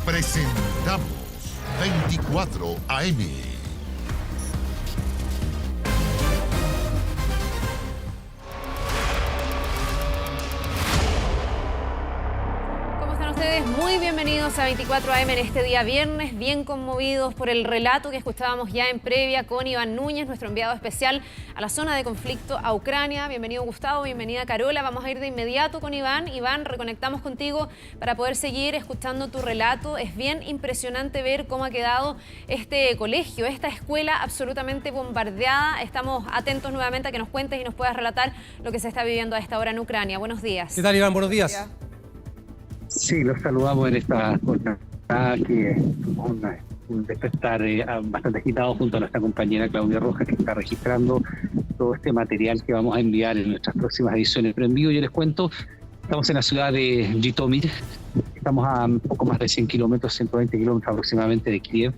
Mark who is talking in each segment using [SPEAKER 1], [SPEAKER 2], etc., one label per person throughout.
[SPEAKER 1] Presentamos 24 AM.
[SPEAKER 2] Muy bienvenidos a 24 AM en este día viernes, bien conmovidos por el relato que escuchábamos ya en previa con Iván Núñez, nuestro enviado especial a la zona de conflicto a Ucrania. Bienvenido Gustavo, bienvenida Carola. Vamos a ir de inmediato con Iván. Iván, reconectamos contigo para poder seguir escuchando tu relato. Es bien impresionante ver cómo ha quedado este colegio, esta escuela absolutamente bombardeada. Estamos atentos nuevamente a que nos cuentes y nos puedas relatar lo que se está viviendo a esta hora en Ucrania. Buenos días.
[SPEAKER 3] ¿Qué tal, Iván? Buenos días.
[SPEAKER 4] Sí, los saludamos en esta jornada que es un despertar bastante agitado junto a nuestra compañera Claudia Rojas, que está registrando todo este material que vamos a enviar en nuestras próximas ediciones. Pero en vivo yo les cuento, estamos en la ciudad de Jitomir, estamos a un poco más de 100 kilómetros, 120 kilómetros aproximadamente de Kiev.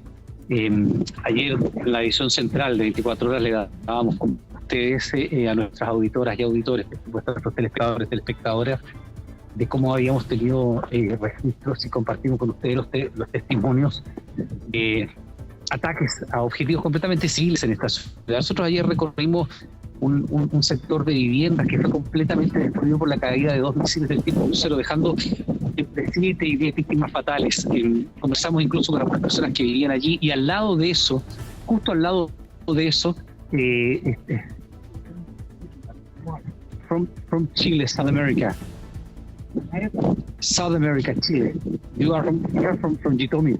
[SPEAKER 4] Ayer en la edición central de 24 horas le dábamos con ustedes a nuestras auditoras y auditores, por supuesto a nuestros telespectadores, telespectadoras, de cómo habíamos tenido registros y compartimos con ustedes los testimonios de ataques a objetivos completamente civiles en esta ciudad. Nosotros ayer recorrimos un sector de viviendas que fue completamente destruido por la caída de 2 misiles del tipo crucero, dejando entre 7 y 10 víctimas fatales. Conversamos incluso con algunas personas que vivían allí, y al lado de eso, justo al lado de eso, from Chile, South America, Chile. You are from Jitomir.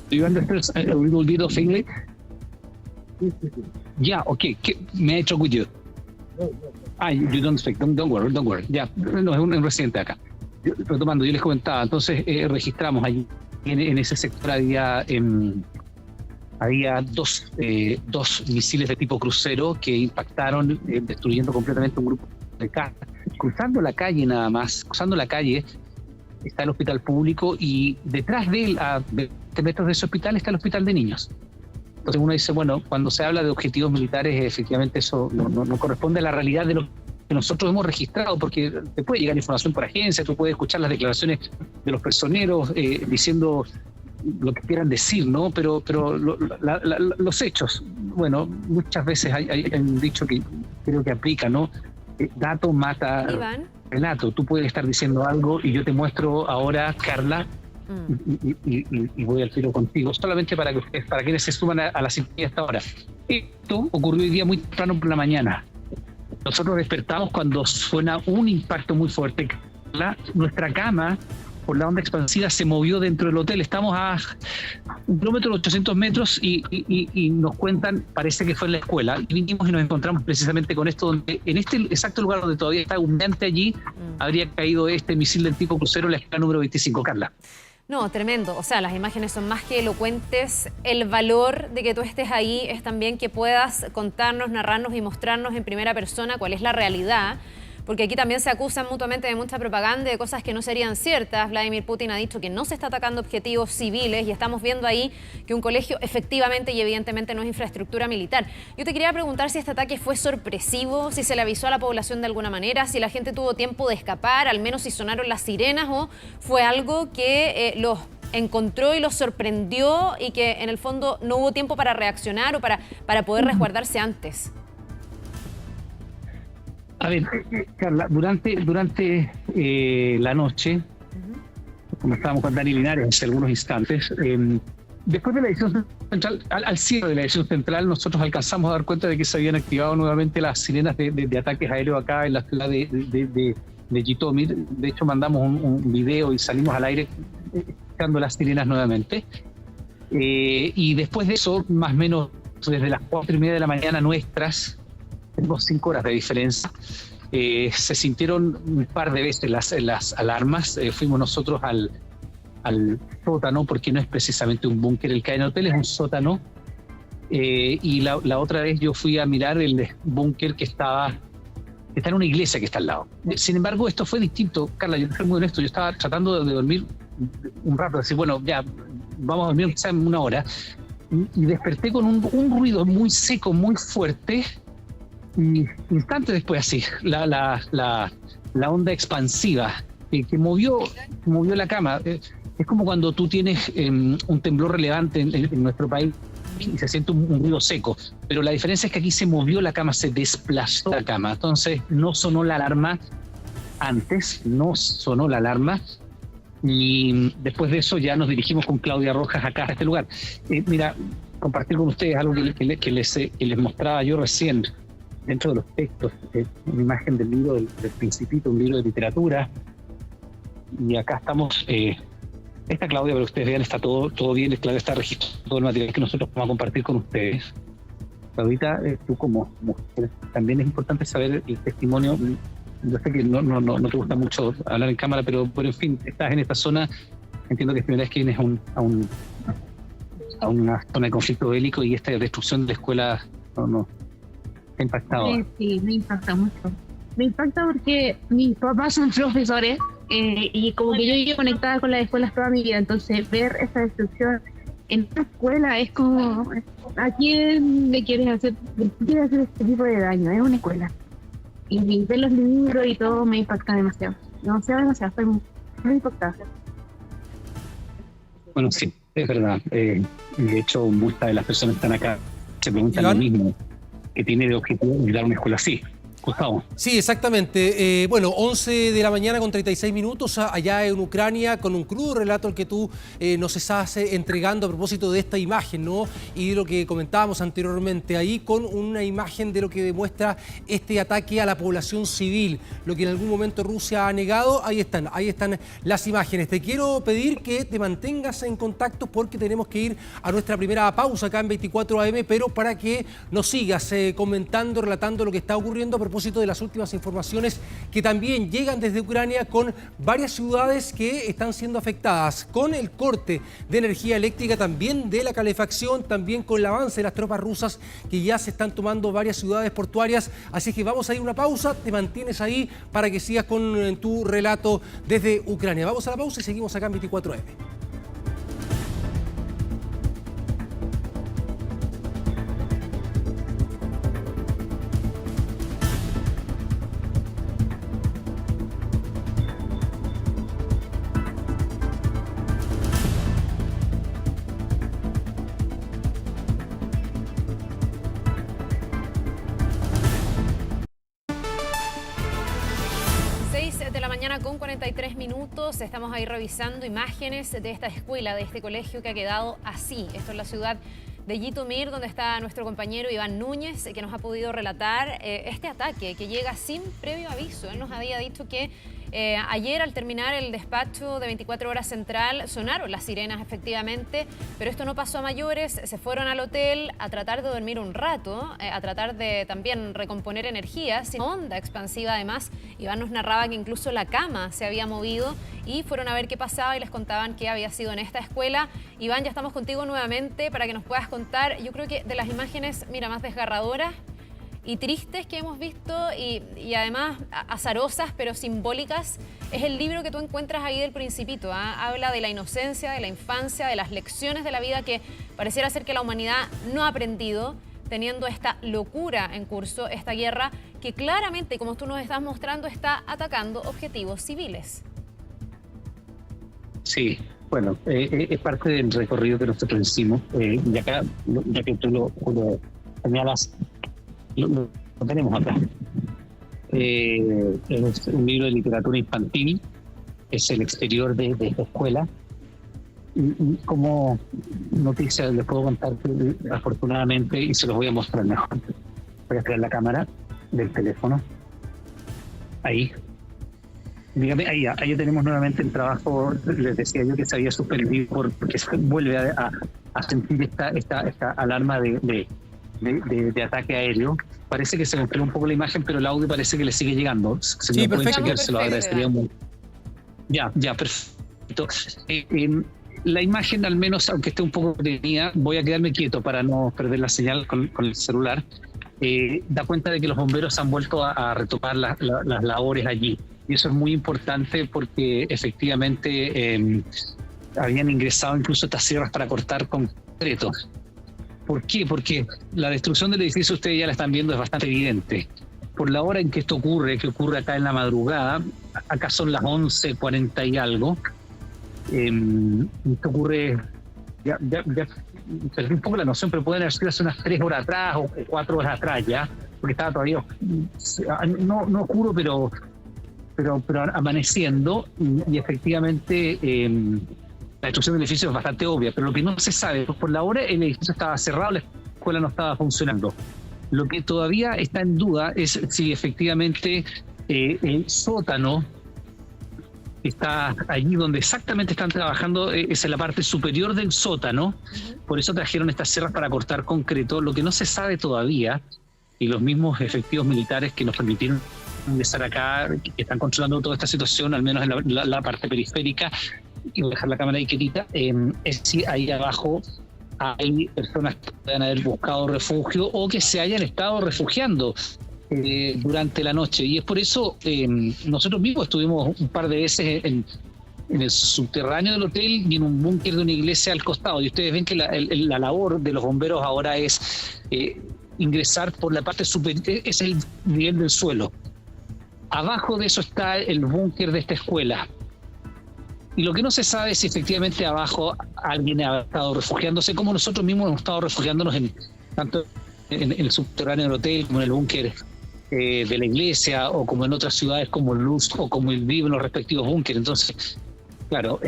[SPEAKER 4] Do you understand a little bit of English? Yeah, okay. May I talk with you? You don't speak. Don't worry. Ya, no, es un residente acá. Retomando, yo les comentaba, entonces registramos allí en ese sector había dos misiles de tipo crucero que impactaron, destruyendo completamente un grupo de casas. Cruzando la calle nada más, está el hospital público, y detrás de él, a 20 metros de ese hospital, está el hospital de niños. Entonces uno dice, bueno, cuando se habla de objetivos militares, efectivamente eso no corresponde a la realidad de lo que nosotros hemos registrado, porque te puede llegar información por agencia, tú puedes escuchar las declaraciones de los personeros diciendo lo que quieran decir, ¿no? Pero los hechos, bueno, muchas veces hay un dicho que creo que aplica, ¿no? Dato mata relato. Tú puedes estar diciendo algo y yo te muestro ahora, Carla, y voy al tiro contigo, solamente para quienes se suman a la sintonía hasta ahora. Esto ocurrió hoy día muy temprano por la mañana. Nosotros despertamos cuando suena un impacto muy fuerte. Nuestra cama, por la onda expansiva, se movió dentro del hotel. Estamos a 1 kilómetro, 800 metros, y nos cuentan, parece que fue en la escuela, y vinimos y nos encontramos precisamente con esto, donde en este exacto lugar donde todavía está humeante allí, habría caído este misil del tipo crucero en la escuela número 25. Carla.
[SPEAKER 2] No, tremendo. O sea, las imágenes son más que elocuentes. El valor de que tú estés ahí es también que puedas contarnos, narrarnos y mostrarnos en primera persona cuál es la realidad. Porque aquí también se acusan mutuamente de mucha propaganda y de cosas que no serían ciertas. Vladimir Putin ha dicho que no se está atacando objetivos civiles, y estamos viendo ahí que un colegio efectivamente y evidentemente no es infraestructura militar. Yo te quería preguntar si este ataque fue sorpresivo, si se le avisó a la población de alguna manera, si la gente tuvo tiempo de escapar, al menos si sonaron las sirenas, o fue algo que los encontró y los sorprendió y que en el fondo no hubo tiempo para reaccionar o para poder resguardarse antes.
[SPEAKER 4] A ver, Carla, durante la noche, conversábamos con Dani Linares hace algunos instantes, después de la edición central, al cierre de la edición central, nosotros alcanzamos a dar cuenta de que se habían activado nuevamente las sirenas de ataques aéreos acá en la ciudad de Jitomir. De hecho, mandamos un video y salimos al aire escuchando las sirenas nuevamente. Y después de eso, más o menos desde las 4:30 de la mañana nuestras, tenemos 5 horas de diferencia, se sintieron un par de veces las alarmas. Fuimos nosotros al sótano, porque no es precisamente un búnker el Cadena Hotel, es un sótano, y la otra vez yo fui a mirar el búnker que está en una iglesia que está al lado. Sin embargo, esto fue distinto, Carla, yo soy muy honesto, yo estaba tratando de dormir un rato, decir, bueno, ya, vamos a dormir quizá en 1 hora, y desperté con un ruido muy seco, muy fuerte. Y instantes después, así, la onda expansiva que movió la cama. Es como cuando tú tienes un temblor relevante en nuestro país y se siente un ruido seco, pero la diferencia es que aquí se movió la cama, se desplazó la cama, entonces no sonó la alarma antes, y después de eso ya nos dirigimos con Claudia Rojas acá a este lugar. Mira, compartir con ustedes algo que les mostraba yo recién dentro de los textos, una imagen del libro del Principito, un libro de literatura, y acá estamos. Esta Claudia, para que ustedes vean, está todo bien. Claudia está registrando todo el material que nosotros vamos a compartir con ustedes. Claudita, tú como mujer, también es importante saber el testimonio. Yo sé que no te gusta mucho hablar en cámara, pero en fin, estás en esta zona. Entiendo que es primera vez que vienes a una zona de conflicto bélico y esta destrucción de la escuela no te ha impactado.
[SPEAKER 3] Sí, me impacta mucho. Me impacta porque mis papás son profesores. Y como que yo llevo conectada con las escuelas toda mi vida, entonces ver esa destrucción en una escuela es como, ¿a quién le quieres hacer este tipo de daño? Es una escuela. Y ver los libros y todo me impacta demasiado. Estoy muy impactada.
[SPEAKER 4] Bueno, sí, es verdad. De hecho, muchas de las personas que están acá se preguntan
[SPEAKER 5] Iván,
[SPEAKER 4] lo mismo, que tiene de objetivo dar una escuela así. Gustavo.
[SPEAKER 5] Sí, exactamente. 11 de la mañana con 36 minutos allá en Ucrania, con un crudo relato el que tú nos estás entregando a propósito de esta imagen, ¿no? Y de lo que comentábamos anteriormente ahí, con una imagen de lo que demuestra este ataque a la población civil, lo que en algún momento Rusia ha negado. Ahí están las imágenes. Te quiero pedir que te mantengas en contacto porque tenemos que ir a nuestra primera pausa acá en 24 AM, pero para que nos sigas comentando, relatando lo que está ocurriendo a propósito de las últimas informaciones que también llegan desde Ucrania, con varias ciudades que están siendo afectadas, con el corte de energía eléctrica, también de la calefacción, también con el avance de las tropas rusas que ya se están tomando varias ciudades portuarias. Así que vamos a ir a una pausa, te mantienes ahí para que sigas con tu relato desde Ucrania. Vamos a la pausa y seguimos acá en 24M.
[SPEAKER 2] 43 minutos, estamos ahí revisando imágenes de esta escuela, de este colegio que ha quedado así. Esto es la ciudad de Jitomir, donde está nuestro compañero Iván Núñez, que nos ha podido relatar este ataque que llega sin previo aviso. Él nos había dicho que ayer, al terminar el despacho de 24 horas central, sonaron las sirenas efectivamente, pero esto no pasó a mayores. Se fueron al hotel a tratar de dormir un rato, a tratar de también recomponer energías, sin onda expansiva. Además, Iván nos narraba que incluso la cama se había movido y fueron a ver qué pasaba y les contaban que había sido en esta escuela. Iván, ya estamos contigo nuevamente para que nos puedas contar, yo creo que de las imágenes, mira, más desgarradoras y tristes que hemos visto y además azarosas pero simbólicas, es el libro que tú encuentras ahí del Principito. Habla de la inocencia, de la infancia, de las lecciones de la vida que pareciera ser que la humanidad no ha aprendido, teniendo esta locura en curso, esta guerra que claramente, como tú nos estás mostrando, está atacando objetivos civiles.
[SPEAKER 4] Sí, bueno, es parte del recorrido que nosotros hicimos, y acá, ya que tú lo señalas, lo tenemos acá. Es un libro de literatura infantil, es el exterior de esta escuela. Y como noticia les puedo contar que afortunadamente, y se los voy a mostrar mejor, voy a traer la cámara del teléfono. Ahí. Dígame, ahí ya tenemos nuevamente el trabajo. Les decía yo que se había suspendido porque se vuelve a sentir esta alarma de ataque aéreo. Parece que se rompió un poco la imagen, pero el audio parece que le sigue llegando.
[SPEAKER 5] Sí, perfecto.
[SPEAKER 4] Se lo agradecería mucho. Ya, perfecto. La imagen, al menos, aunque esté un poco detenida, voy a quedarme quieto para no perder la señal con el celular. Da cuenta de que los bomberos han vuelto a retomar las labores allí. Y eso es muy importante porque efectivamente habían ingresado incluso estas sierras para cortar concreto. ¿Por qué? Porque la destrucción del edificio, ustedes ya la están viendo, es bastante evidente. Por la hora en que esto ocurre, que ocurre acá en la madrugada, acá son las 11:40 y algo, Esto ocurre, ya perdí un poco la noción, pero pueden haber sido hace unas 3 horas atrás o 4 horas atrás ya, porque estaba todavía, no oscuro, pero amaneciendo, y efectivamente la destrucción del edificio es bastante obvia, pero lo que no se sabe, por la hora el edificio estaba cerrado, la escuela no estaba funcionando. Lo que todavía está en duda es si efectivamente el sótano está allí donde exactamente están trabajando, es en la parte superior del sótano. Por eso trajeron estas sierras para cortar concreto. Lo que no se sabe todavía, y los mismos efectivos militares que nos permitieron ingresar acá, que están controlando toda esta situación, al menos en la parte periférica, y voy a dejar la cámara ahí quietita, es si ahí abajo hay personas que puedan haber buscado refugio o que se hayan estado refugiando durante la noche. Y es por eso nosotros mismos estuvimos un par de veces en el subterráneo del hotel y en un búnker de una iglesia al costado. Y ustedes ven que la labor de los bomberos ahora es ingresar por la parte superior, es el nivel del suelo. Abajo de eso está el búnker de esta escuela. Y lo que no se sabe es si efectivamente abajo alguien ha estado refugiándose, como nosotros mismos hemos estado refugiándonos tanto en el subterráneo del hotel como en el búnker de la iglesia, o como en otras ciudades como Luz o como el Vivo en los respectivos búnkeres. Entonces, claro,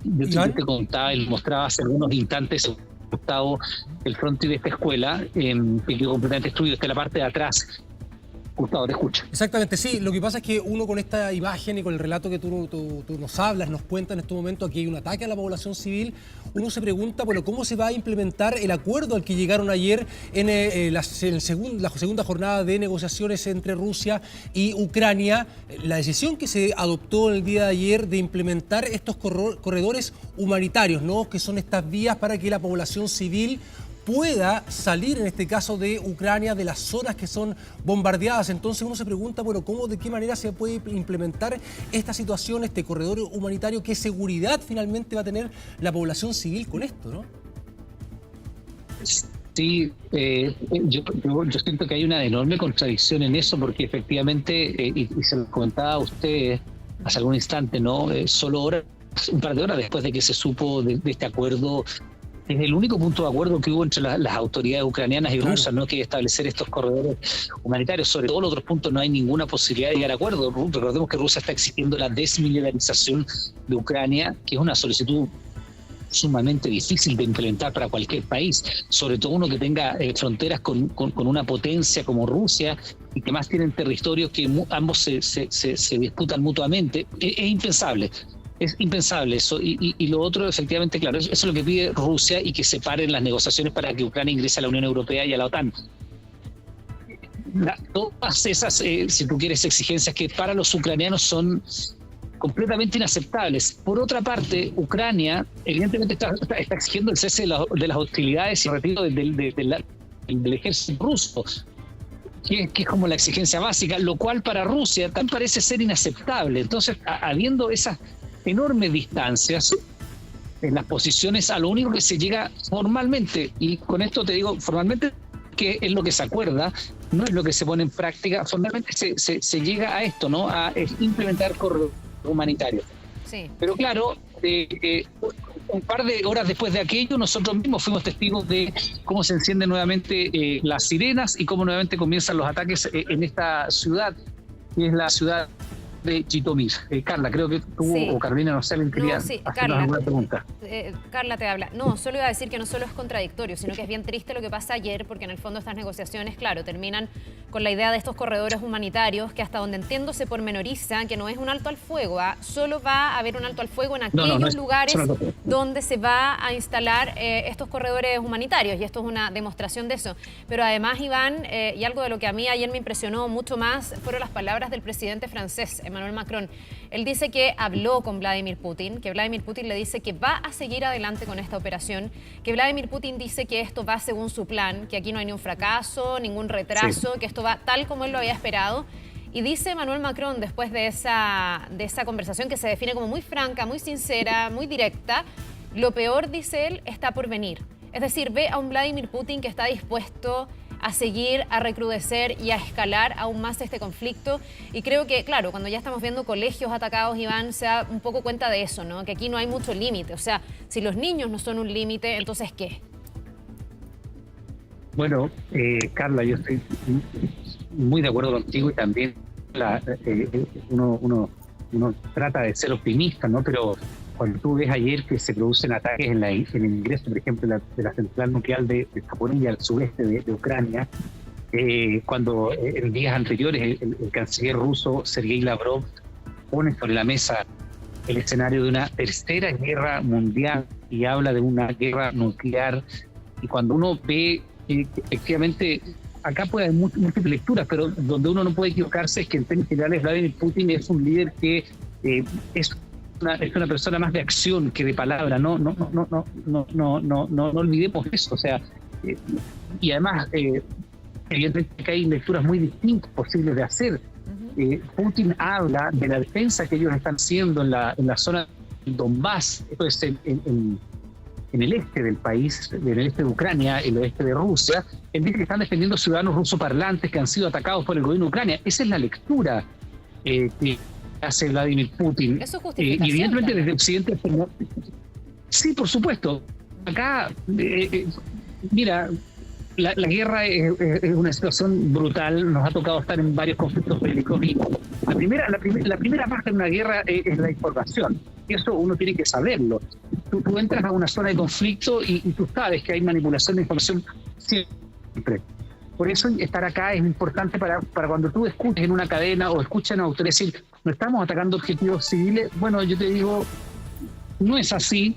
[SPEAKER 4] yo te contaba y mostraba hace algunos instantes, Gustavo, el frontis de esta escuela, que quedó completamente destruido. Está en la parte de atrás. Gustavo, te escucho.
[SPEAKER 5] Exactamente, sí. Lo que pasa es que uno con esta imagen y con el relato que tú nos hablas, nos cuentas en este momento, aquí hay un ataque a la población civil, uno se pregunta, bueno, ¿cómo se va a implementar el acuerdo al que llegaron ayer en la segunda jornada de negociaciones entre Rusia y Ucrania? La decisión que se adoptó en el día de ayer de implementar estos corredores humanitarios, ¿no? Que son estas vías para que la población civil pueda salir, en este caso de Ucrania, de las zonas que son bombardeadas. Entonces uno se pregunta, bueno, de qué manera se puede implementar esta situación, este corredor humanitario, qué seguridad finalmente va a tener la población civil con esto, ¿no?
[SPEAKER 4] Sí, yo siento que hay una enorme contradicción en eso, porque efectivamente, y se lo comentaba a usted hace algún instante, ¿no? Un par de horas después de que se supo de este acuerdo. Es el único punto de acuerdo que hubo entre las autoridades ucranianas y rusas, ¿no? Que establecer estos corredores humanitarios. Sobre todos los otros puntos no hay ninguna posibilidad de llegar a acuerdo. Recordemos que Rusia está exigiendo la desmilitarización de Ucrania, que es una solicitud sumamente difícil de implementar para cualquier país, sobre todo uno que tenga fronteras con una potencia como Rusia, y que más tienen territorios que ambos se disputan mutuamente. Es impensable. Es impensable eso, y lo otro, efectivamente, claro, eso es lo que pide Rusia, y que se paren las negociaciones para que Ucrania ingrese a la Unión Europea y a la OTAN. Todas esas, si tú quieres, exigencias que para los ucranianos son completamente inaceptables. Por otra parte, Ucrania evidentemente está exigiendo el cese de las hostilidades y el retiro del ejército ruso, que es como la exigencia básica, lo cual para Rusia también parece ser inaceptable. Entonces, habiendo esas enormes distancias en las posiciones, a lo único que se llega formalmente, y con esto te digo formalmente, que es lo que se acuerda, no es lo que se pone en práctica, formalmente se llega a esto, ¿no? A implementar corredores humanitarios. Sí. Pero claro, un par de horas después de aquello, nosotros mismos fuimos testigos de cómo se encienden nuevamente las sirenas y cómo nuevamente comienzan los ataques en esta ciudad, que es la ciudad de Jitomir. Carla, creo que tú o Carolina, no sé, quería hacernos alguna pregunta.
[SPEAKER 2] Carla te habla. No, solo iba a decir que no solo es contradictorio, sino que es bien triste lo que pasa ayer, porque en el fondo estas negociaciones, claro, terminan con la idea de estos corredores humanitarios, que hasta donde entiendo se pormenoriza que no es un alto al fuego, solo va a haber un alto al fuego en aquellos lugares donde se va a instalar estos corredores humanitarios, y esto es una demostración de eso. Pero además, Iván, y algo de lo que a mí ayer me impresionó mucho más fueron las palabras del presidente francés, Emmanuel Macron. Él dice que habló con Vladimir Putin, que Vladimir Putin le dice que va a seguir adelante con esta operación, que Vladimir Putin dice que esto va según su plan, que aquí no hay ni un fracaso, ningún retraso, que esto va tal como él lo había esperado. Y dice Emmanuel Macron, después de esa conversación que se define como muy franca, muy sincera, muy directa, lo peor, dice él, está por venir. Es decir, ve a un Vladimir Putin que está dispuesto a seguir, a recrudecer y a escalar aún más este conflicto. Y creo que, claro, cuando ya estamos viendo colegios atacados, Iván, se da un poco cuenta de eso, ¿no? Que aquí no hay mucho límite. O sea, si los niños no son un límite, entonces ¿qué?
[SPEAKER 4] Bueno, Carla, yo estoy muy de acuerdo contigo y también uno trata de ser optimista, ¿no? Pero cuando tú ves ayer que se producen ataques en el ingreso, por ejemplo, de la central nuclear de Zaporizhia al sureste de Ucrania, cuando en días anteriores el canciller ruso Sergei Lavrov pone sobre la mesa el escenario de una tercera guerra mundial y habla de una guerra nuclear, y cuando uno ve efectivamente, acá puede haber múltiples lecturas, pero donde uno no puede equivocarse es que en términos generales Vladimir Putin es un líder que es una persona más de acción que de palabra. No olvidemos eso. O sea, y además evidentemente que hay lecturas muy distintas posibles de hacer. Putin habla de la defensa que ellos están haciendo en la zona del Donbass, esto es en el este del país, en el este de Ucrania, en el oeste de Rusia. Él dice que están defendiendo ciudadanos rusoparlantes que han sido atacados por el gobierno de Ucrania. Esa es la lectura que hace Vladimir Putin.
[SPEAKER 2] Eso es
[SPEAKER 4] y evidentemente desde Occidente... Sí, por supuesto. Acá, mira, la guerra es una situación brutal. Nos ha tocado estar en varios conflictos bélicos y la primera parte de una guerra es la información. Eso uno tiene que saberlo. Tú entras a una zona de conflicto y tú sabes que hay manipulación de información siempre. Por eso estar acá es importante para cuando tú escuches en una cadena o escuchan a autores decir, no estamos atacando objetivos civiles. Bueno, yo te digo, no es así,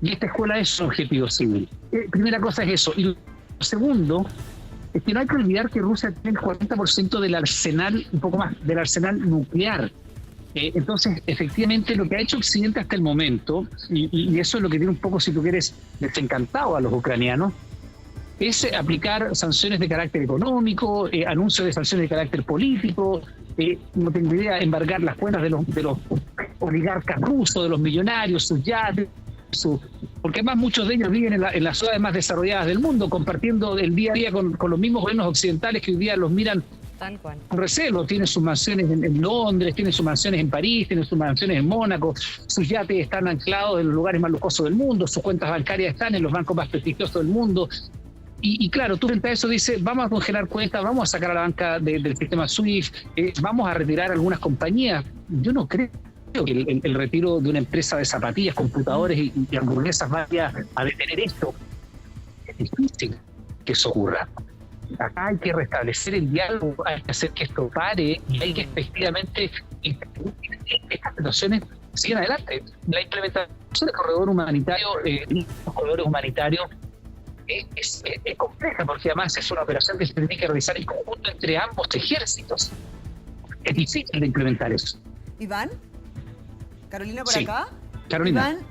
[SPEAKER 4] y esta escuela es un objetivo civil. Primera cosa es eso. Y lo segundo es que no hay que olvidar que Rusia tiene el 40% del arsenal, un poco más, del arsenal nuclear. Entonces, efectivamente, lo que ha hecho Occidente hasta el momento, y eso es lo que tiene un poco, si tú quieres, desencantado a los ucranianos, es aplicar sanciones de carácter económico, anuncios de sanciones de carácter político, no tengo idea, embargar las cuentas de los oligarcas rusos, de los millonarios, sus yates, porque además muchos de ellos viven en las ciudades más desarrolladas del mundo, compartiendo el día a día con los mismos gobiernos occidentales que hoy día los miran
[SPEAKER 2] tal cual
[SPEAKER 4] con recelo. Tienen sus mansiones en Londres, tienen sus mansiones en París, tienen sus mansiones en Mónaco, sus yates están anclados en los lugares más lujosos del mundo, sus cuentas bancarias están en los bancos más prestigiosos del mundo. Y claro, tú frente a eso dices, vamos a congelar cuentas, vamos a sacar a la banca del sistema SWIFT, vamos a retirar algunas compañías. Yo no creo que el retiro de una empresa de zapatillas, computadores y hamburguesas vaya a detener esto. Es difícil que eso ocurra. Acá hay que restablecer el diálogo, hay que hacer que esto pare y hay que efectivamente estas situaciones sigan adelante. La implementación del corredor humanitario, los corredores humanitarios, es compleja, porque además es una operación que se tiene que realizar en conjunto entre ambos ejércitos. Es difícil de implementar eso.
[SPEAKER 6] Iván, Carolina por
[SPEAKER 4] sí.
[SPEAKER 6] acá.
[SPEAKER 4] Carolina.
[SPEAKER 6] Iván,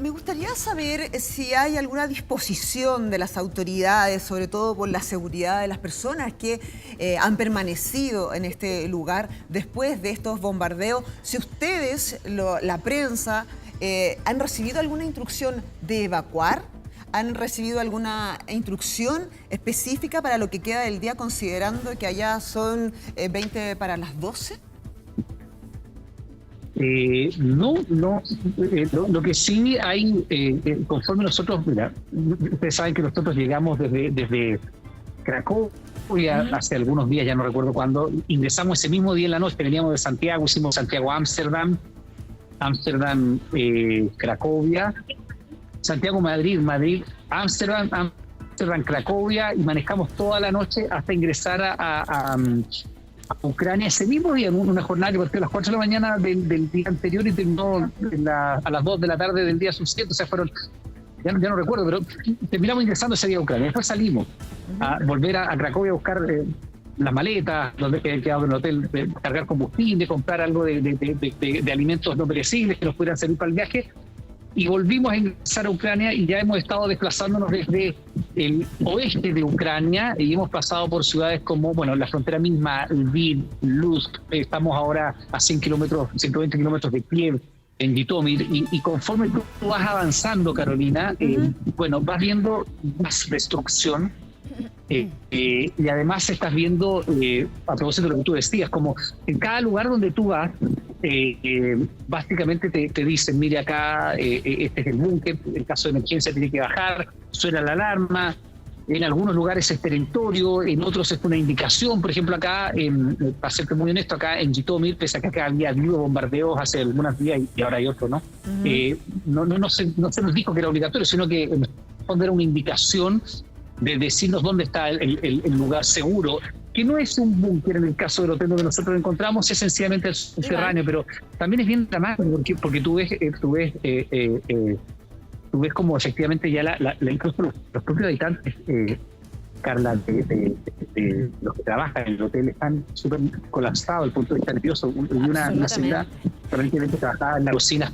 [SPEAKER 6] me gustaría saber si hay alguna disposición de las autoridades, sobre todo por la seguridad de las personas que han permanecido en este lugar después de estos bombardeos. Si ustedes, la prensa, han recibido alguna instrucción de evacuar, ¿han recibido alguna instrucción específica para lo que queda del día, considerando que allá son 20 para las 12?
[SPEAKER 4] No. Lo que sí hay, conforme nosotros, mira, ustedes saben que nosotros llegamos desde Cracovia hace algunos días, ya no recuerdo cuándo, ingresamos ese mismo día en la noche, veníamos de Santiago, hicimos Santiago-Ámsterdam, Cracovia, Santiago-Madrid, Ámsterdam, Cracovia, y manejamos toda la noche hasta ingresar a Ucrania ese mismo día, en una jornada que partió a las 4 de la mañana del día anterior y terminó a las 2 de la tarde del día subsiguiente. O sea, fueron, ya no recuerdo, pero terminamos ingresando ese día a Ucrania. Después salimos a volver a Cracovia a buscar las maletas, donde quedaba en el hotel, cargar combustible, comprar algo de alimentos no perecibles que nos pudieran servir para el viaje. Y volvimos a ingresar a Ucrania y ya hemos estado desplazándonos desde el oeste de Ucrania y hemos pasado por ciudades como, bueno, la frontera misma, Lviv, Lutsk. Estamos ahora a 120 kilómetros de Kiev, en Jitomir, y conforme tú vas avanzando, Carolina, bueno, vas viendo más destrucción, Y además estás viendo, a propósito de lo que tú decías, como en cada lugar donde tú vas, básicamente te dicen, mire acá, este es el búnker, en caso de emergencia tiene que bajar, suena la alarma. En algunos lugares es perentorio, en otros es una indicación. Por ejemplo, acá, para serte muy honesto, acá en Jitomir, pese a que acá había habido bombardeos hace algunos días y ahora hay otro, ¿no? No se nos dijo que era obligatorio, sino que en el fondo era una indicación de decirnos dónde está el lugar seguro, que no es un búnker en el caso del hotel donde nosotros lo encontramos, es sencillamente el subterráneo, pero también es bien dramático porque tú ves como efectivamente ya incluso los propios habitantes, Carla, de los que trabajan en el hotel están súper colapsados desde el punto de vista nervioso. Y una señora que trabajaba en la cocina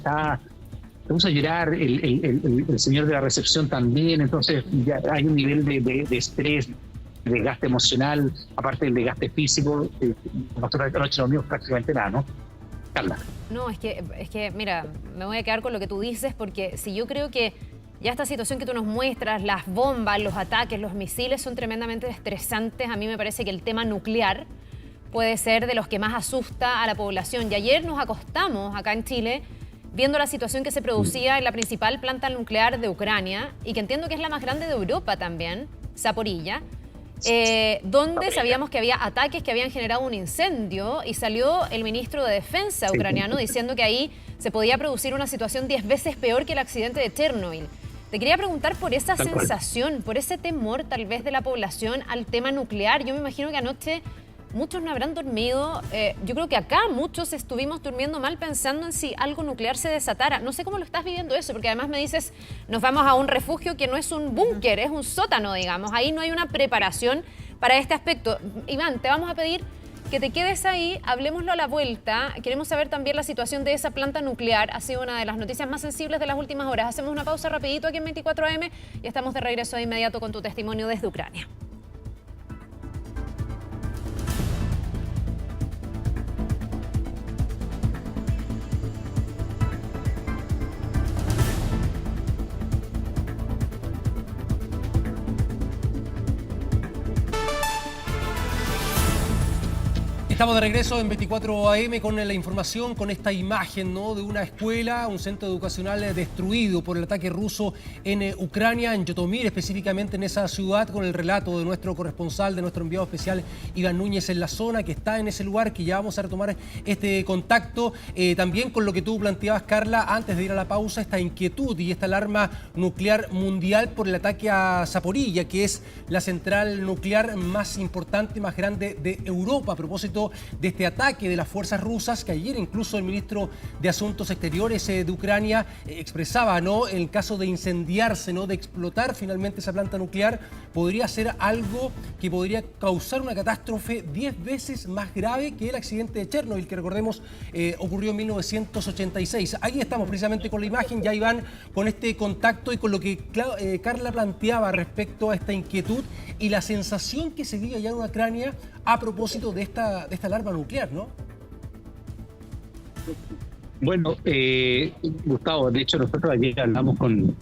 [SPEAKER 4] se puso a llorar, el señor de la recepción también. Entonces ya hay un nivel de estrés, de desgaste emocional, aparte del desgaste físico. Nosotros anoche no vimos prácticamente nada, ¿no? Carla.
[SPEAKER 2] No, es que, mira, me voy a quedar con lo que tú dices, porque si yo creo que ya esta situación que tú nos muestras, las bombas, los ataques, los misiles son tremendamente estresantes, a mí me parece que el tema nuclear puede ser de los que más asusta a la población. Y ayer nos acostamos acá en Chile viendo la situación que se producía en la principal planta nuclear de Ucrania, y que entiendo que es la más grande de Europa también, Zaporilla, donde sabíamos que había ataques que habían generado un incendio, y salió el ministro de Defensa ucraniano diciendo que ahí se podía producir una situación 10 veces peor que el accidente de Chernobyl. Te quería preguntar por esa sensación, por ese temor tal vez de la población al tema nuclear. Yo me imagino que anoche muchos no habrán dormido. Yo creo que acá muchos estuvimos durmiendo mal pensando en si algo nuclear se desatara. No sé cómo lo estás viviendo eso, porque además me dices, nos vamos a un refugio que no es un búnker, es un sótano, digamos. Ahí no hay una preparación para este aspecto. Iván, te vamos a pedir que te quedes ahí, hablemoslo a la vuelta. Queremos saber también la situación de esa planta nuclear. Ha sido una de las noticias más sensibles de las últimas horas. Hacemos una pausa rapidito aquí en 24 AM y estamos de regreso de inmediato con tu testimonio desde Ucrania.
[SPEAKER 5] Estamos de regreso en 24 AM con la información, con esta imagen, ¿no?, de una escuela, un centro educacional destruido por el ataque ruso en Ucrania, en Jitomir, específicamente en esa ciudad, con el relato de nuestro corresponsal, de nuestro enviado especial Iván Núñez en la zona, que está en ese lugar, que ya vamos a retomar este contacto. También con lo que tú planteabas, Carla, antes de ir a la pausa, esta inquietud y esta alarma nuclear mundial por el ataque a Zaporilla, que es la central nuclear más importante, más grande de Europa, a propósito de este ataque de las fuerzas rusas, que ayer incluso el ministro de Asuntos Exteriores de Ucrania expresaba, ¿no?, en el caso de incendiarse, ¿no?, de explotar finalmente esa planta nuclear, podría ser algo que podría causar una catástrofe 10 veces más grave que el accidente de Chernobyl, que recordemos ocurrió en 1986. Ahí estamos precisamente con la imagen, ya Iván, con este contacto y con lo que Carla planteaba respecto a esta inquietud y la sensación que se vive allá en Ucrania a propósito de esta alarma nuclear, ¿no?
[SPEAKER 4] Bueno, Gustavo, de hecho nosotros ayer hablamos con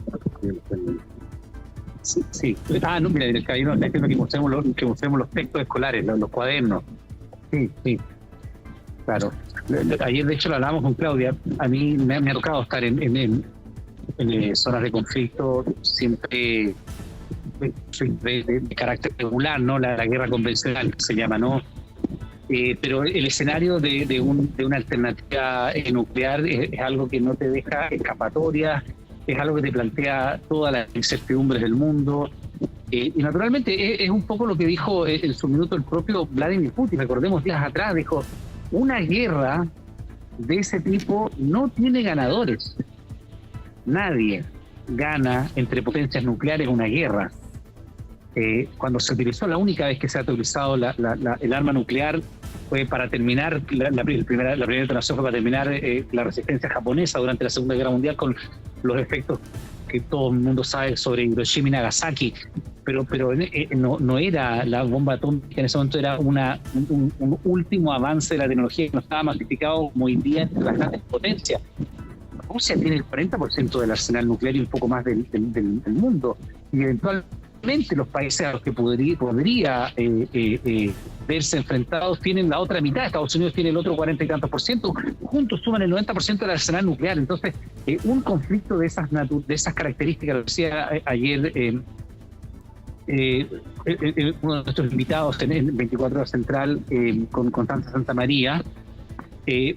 [SPEAKER 4] sí. No, mira, en el caballero está diciendo que mostremos los textos escolares, los cuadernos. Sí. Claro. Ayer de hecho lo hablamos con Claudia. A mí me ha tocado estar en zonas de conflicto siempre de carácter regular, ¿no? La guerra convencional se llama, ¿no? Pero el escenario de una alternativa nuclear es algo que no te deja escapatoria, es algo que te plantea todas las incertidumbres del mundo. Y naturalmente es un poco lo que dijo en su minuto el propio Vladimir Putin. Recordemos, días atrás dijo, una guerra de ese tipo no tiene ganadores. Nadie gana entre potencias nucleares una guerra. Cuando se utilizó, la única vez que se ha utilizado el arma nuclear fue para terminar, la primera detonación fue para terminar la resistencia japonesa durante la Segunda Guerra Mundial, con los efectos que todo el mundo sabe sobre Hiroshima y Nagasaki, pero no era la bomba atómica en ese momento, era un último avance de la tecnología que no estaba masificado como hoy día entre las grandes potencias. Rusia tiene el 40% del arsenal nuclear y un poco más del mundo, y eventualmente Actualmente los países a los que podría verse enfrentados tienen la otra mitad. Estados Unidos tiene el otro 40 y tantos %, juntos suman el 90% del arsenal nuclear. Entonces, un conflicto de esas características, lo decía ayer uno de nuestros invitados en 24 Horas Central, con Constanza Santamaría, es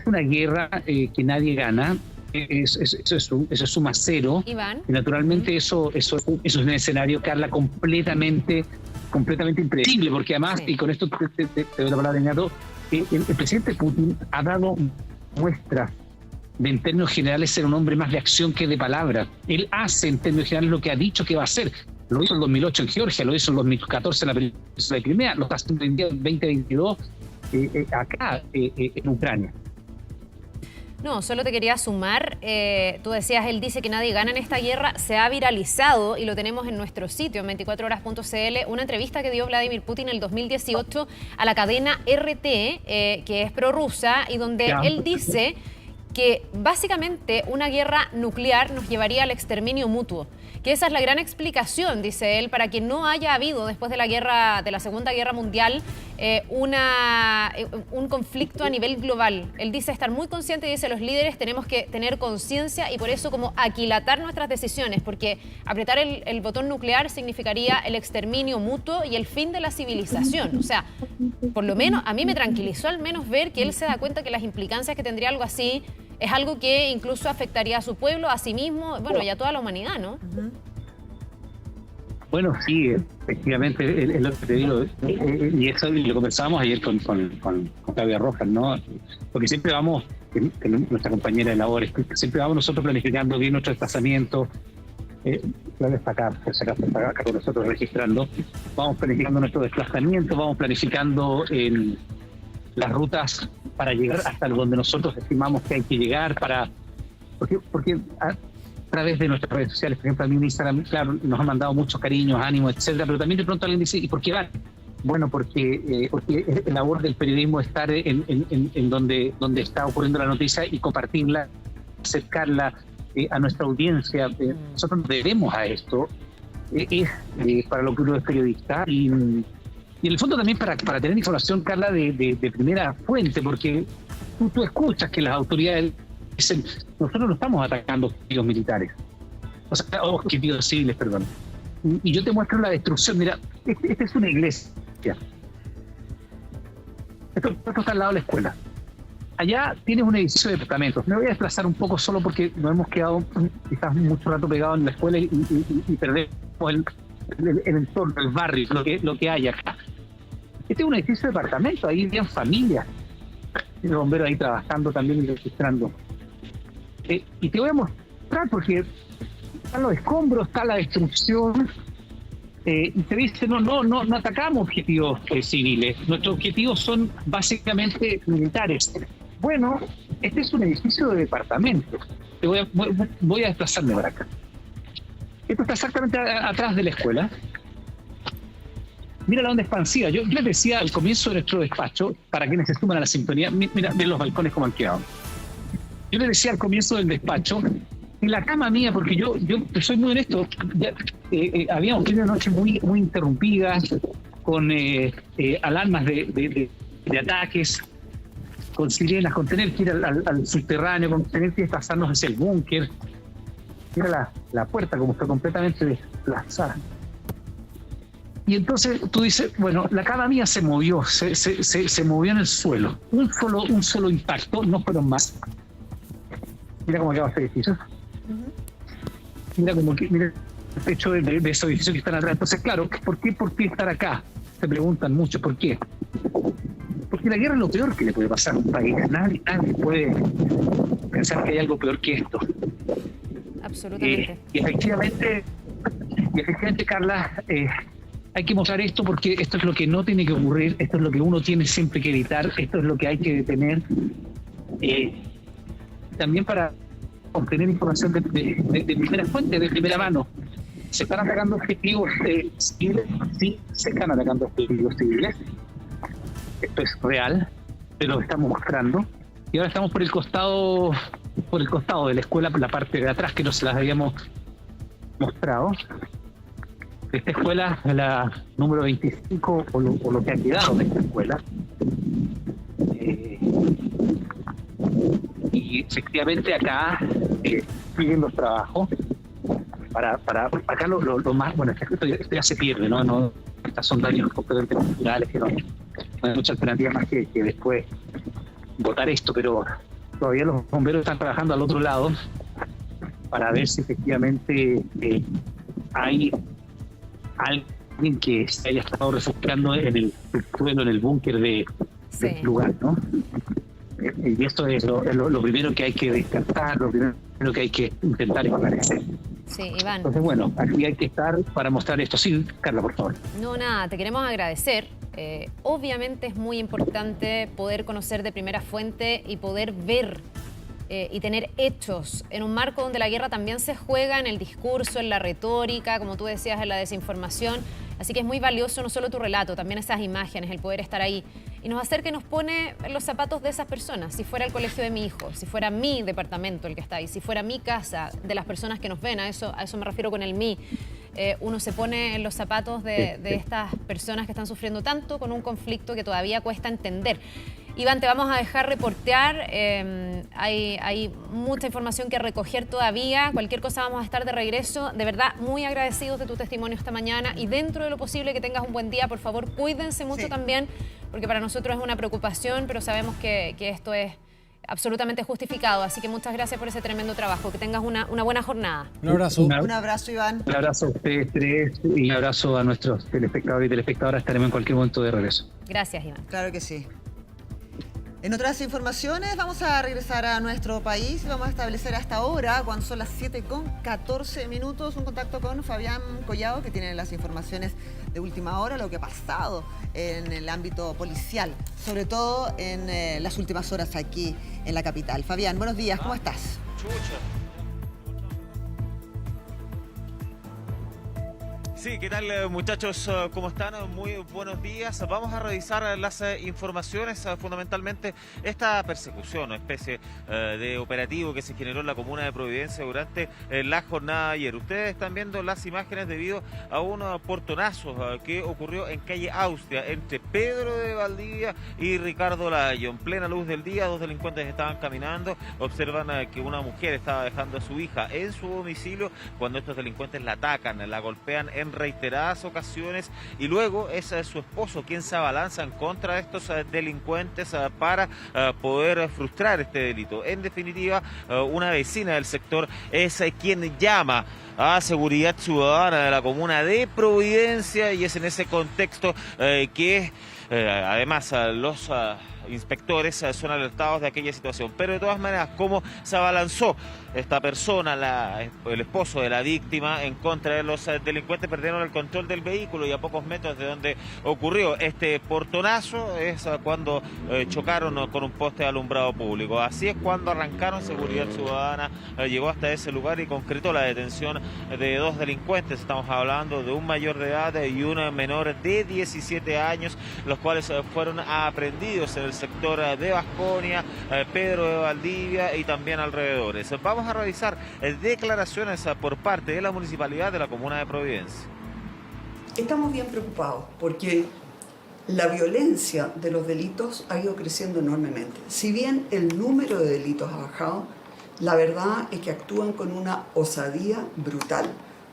[SPEAKER 4] una guerra que nadie gana. Eso es suma cero.
[SPEAKER 2] Iván.
[SPEAKER 4] Y naturalmente eso es un escenario, Carla, completamente impredecible, porque además, y con esto te doy la palabra, Ignato, el presidente Putin ha dado muestras de, en términos generales, ser un hombre más de acción que de palabra. Él hace, en términos generales, lo que ha dicho que va a hacer. Lo hizo en 2008 en Georgia, lo hizo en 2014 en la península de Crimea, lo está haciendo en 2022 acá en Ucrania.
[SPEAKER 2] No, solo te quería sumar, tú decías, él dice que nadie gana en esta guerra, se ha viralizado y lo tenemos en nuestro sitio, en 24horas.cl, una entrevista que dio Vladimir Putin en el 2018 a la cadena RT, que es prorrusa, y donde él dice que básicamente una guerra nuclear nos llevaría al exterminio mutuo, que esa es la gran explicación, dice él, para que no haya habido después de la Segunda Guerra Mundial un conflicto a nivel global. Él dice estar muy consciente y dice los líderes tenemos que tener conciencia y por eso como aquilatar nuestras decisiones, porque apretar el botón nuclear significaría el exterminio mutuo y el fin de la civilización. O sea, por lo menos a mí me tranquilizó al menos ver que él se da cuenta que las implicancias que tendría algo así es algo que incluso afectaría a su pueblo, a sí mismo, bueno, y a toda la humanidad, ¿no?
[SPEAKER 4] Bueno, sí, efectivamente, es lo que te digo, y eso lo conversábamos ayer con Claudia Rojas, ¿no? Porque siempre vamos, que nuestra compañera de labores, siempre vamos nosotros planificando bien nuestro desplazamiento. Claudia está acá con nosotros registrando, vamos planificando nuestro desplazamiento, vamos planificando las rutas para llegar hasta donde nosotros estimamos que hay que llegar, porque a través de nuestras redes sociales, por ejemplo, a mí en Instagram, claro, nos han mandado muchos cariños, ánimos, etcétera, pero también de pronto alguien dice, ¿y por qué van? Bueno, porque la labor del periodismo es estar en donde está ocurriendo la noticia y compartirla, acercarla a nuestra audiencia. Nosotros nos debemos a esto, para lo que uno es periodista, y en el fondo también para tener información, Carla, de primera fuente, porque tú escuchas que las autoridades dicen, nosotros no estamos atacando objetivos militares, o sea, objetivos civiles, perdón. Y yo te muestro la destrucción. Mira, esta es una iglesia. Esto está al lado de la escuela. Allá tienes un edificio de departamentos. Me voy a desplazar un poco solo porque nos hemos quedado quizás mucho rato pegados en la escuela y perdemos el entorno, el barrio, lo que hay acá. Este es un edificio de departamentos, ahí vivían familias. Tiene bomberos ahí trabajando también y registrando. Y te voy a mostrar porque están los escombros, está la destrucción, y se dice, no atacamos objetivos civiles, nuestros objetivos son básicamente militares. Bueno, este es un edificio de departamentos. Voy a desplazarme para acá. Esto está exactamente atrás de la escuela. Mira la onda expansiva. Yo les decía al comienzo de nuestro despacho, para quienes se suman a la sintonía, mira los balcones como han quedado. Yo les decía al comienzo del despacho, en la cama mía, porque yo soy muy honesto, habíamos tenido noches muy interrumpidas, con alarmas de ataques, con sirenas, con tener que ir al subterráneo, con tener que desplazarnos hacia el búnker. Mira la puerta como está completamente desplazada. Y entonces tú dices, bueno, la cama mía se movió, se movió en el suelo. Un solo impacto, no fueron más. Mira cómo quedaba ese edificio. Mira el techo de esos edificios que están atrás. Entonces, claro, ¿por qué estar acá? Se preguntan mucho, ¿por qué? Porque la guerra es lo peor que le puede pasar a un país. Nadie puede pensar que hay algo peor que esto.
[SPEAKER 2] Absolutamente.
[SPEAKER 4] Y efectivamente, Carla, hay que mostrar esto porque esto es lo que no tiene que ocurrir, esto es lo que uno tiene siempre que evitar, esto es lo que hay que detener. También para obtener información de primera fuente, de primera mano. ¿Se están atacando objetivos civiles? Sí, se están atacando objetivos civiles. Esto es real, te lo estamos mostrando. Y ahora estamos por el costado de la escuela, por la parte de atrás que no se las habíamos mostrado. de esta escuela, la número 25, o lo que ha quedado de esta escuela. Y efectivamente acá siguen los trabajos para acá lo más, bueno, esto ya se pierde, ¿no? Estas son daños completamente culturales que no hay mucha alternativa más que después votar esto, pero todavía los bomberos están trabajando al otro lado para ver si efectivamente hay alguien que se haya estado refugiando en el suelo, en el búnker del lugar, ¿no? Y esto es lo primero que hay que descartar, lo primero que hay que intentar esclarecer.
[SPEAKER 2] Sí, Iván.
[SPEAKER 4] Entonces, bueno, aquí hay que estar para mostrar esto. Sí, Carla, por favor.
[SPEAKER 2] No, nada, te queremos agradecer. Obviamente es muy importante poder conocer de primera fuente y poder ver y tener hechos en un marco donde la guerra también se juega en el discurso, en la retórica, como tú decías, en la desinformación. Así que es muy valioso no solo tu relato, también esas imágenes, el poder estar ahí. Y nos acerca y nos pone en los zapatos de esas personas. Si fuera el colegio de mi hijo, si fuera mi departamento el que está ahí, si fuera mi casa, de las personas que nos ven, a eso me refiero con el mí. Uno se pone en los zapatos de estas personas que están sufriendo tanto con un conflicto que todavía cuesta entender. Iván, te vamos a dejar reportear, hay mucha información que recoger todavía, cualquier cosa vamos a estar de regreso. De verdad, muy agradecidos de tu testimonio esta mañana y dentro de lo posible que tengas un buen día, por favor, cuídense mucho también, porque para nosotros es una preocupación, pero sabemos que esto es absolutamente justificado, así que muchas gracias por ese tremendo trabajo, que tengas una buena jornada.
[SPEAKER 5] Un abrazo.
[SPEAKER 6] Un abrazo, Iván.
[SPEAKER 4] Un abrazo a ustedes tres y un abrazo a nuestros telespectadores y telespectadoras. Estaremos en cualquier momento de regreso.
[SPEAKER 2] Gracias, Iván.
[SPEAKER 6] Claro que sí. En otras informaciones vamos a regresar a nuestro país y vamos a establecer hasta ahora, cuando son las 7:14, un contacto con Fabián Collado, que tiene las informaciones de última hora, lo que ha pasado en el ámbito policial, sobre todo en las últimas horas aquí en la capital. Fabián, buenos días, ¿cómo estás?
[SPEAKER 7] Sí, ¿qué tal muchachos? ¿Cómo están? Muy buenos días. Vamos a revisar las informaciones, fundamentalmente esta persecución, una especie de operativo que se generó en la comuna de Providencia durante la jornada de ayer. Ustedes están viendo las imágenes debido a un portonazo que ocurrió en calle Austria, entre Pedro de Valdivia y Ricardo Layo. En plena luz del día, dos delincuentes estaban caminando, observan que una mujer estaba dejando a su hija en su domicilio cuando estos delincuentes la atacan, la golpean en reiteradas ocasiones y luego es su esposo quien se abalanza en contra de estos delincuentes para poder frustrar este delito. En definitiva, una vecina del sector es quien llama a Seguridad Ciudadana de la comuna de Providencia y es en ese contexto que además los inspectores son alertados de aquella situación. Pero de todas maneras, ¿cómo se abalanzó esta persona, el esposo de la víctima, en contra de los delincuentes? Perdieron el control del vehículo y a pocos metros de donde ocurrió este portonazo es cuando chocaron con un poste de alumbrado público. Así es cuando arrancaron. Seguridad Ciudadana llegó hasta ese lugar y concretó la detención de dos delincuentes. Estamos hablando de un mayor de edad y un menor de 17 años, los cuales fueron aprehendidos en el sector de Baskonia, Pedro de Valdivia y también alrededores. Vamos a revisar declaraciones por parte de la municipalidad de la comuna de Providencia.
[SPEAKER 8] Estamos bien preocupados porque la violencia de los delitos ha ido creciendo enormemente. Si bien el número de delitos ha bajado, la verdad es que actúan con una osadía brutal,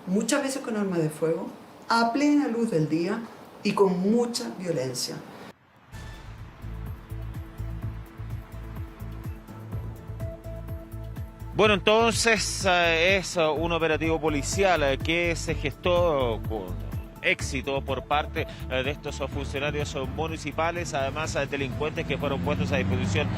[SPEAKER 8] muchas veces con armas de fuego, a plena luz del día y con mucha violencia.
[SPEAKER 7] Bueno, entonces es un operativo policial que se gestó con éxito por parte de estos funcionarios municipales, además delincuentes que fueron puestos a disposición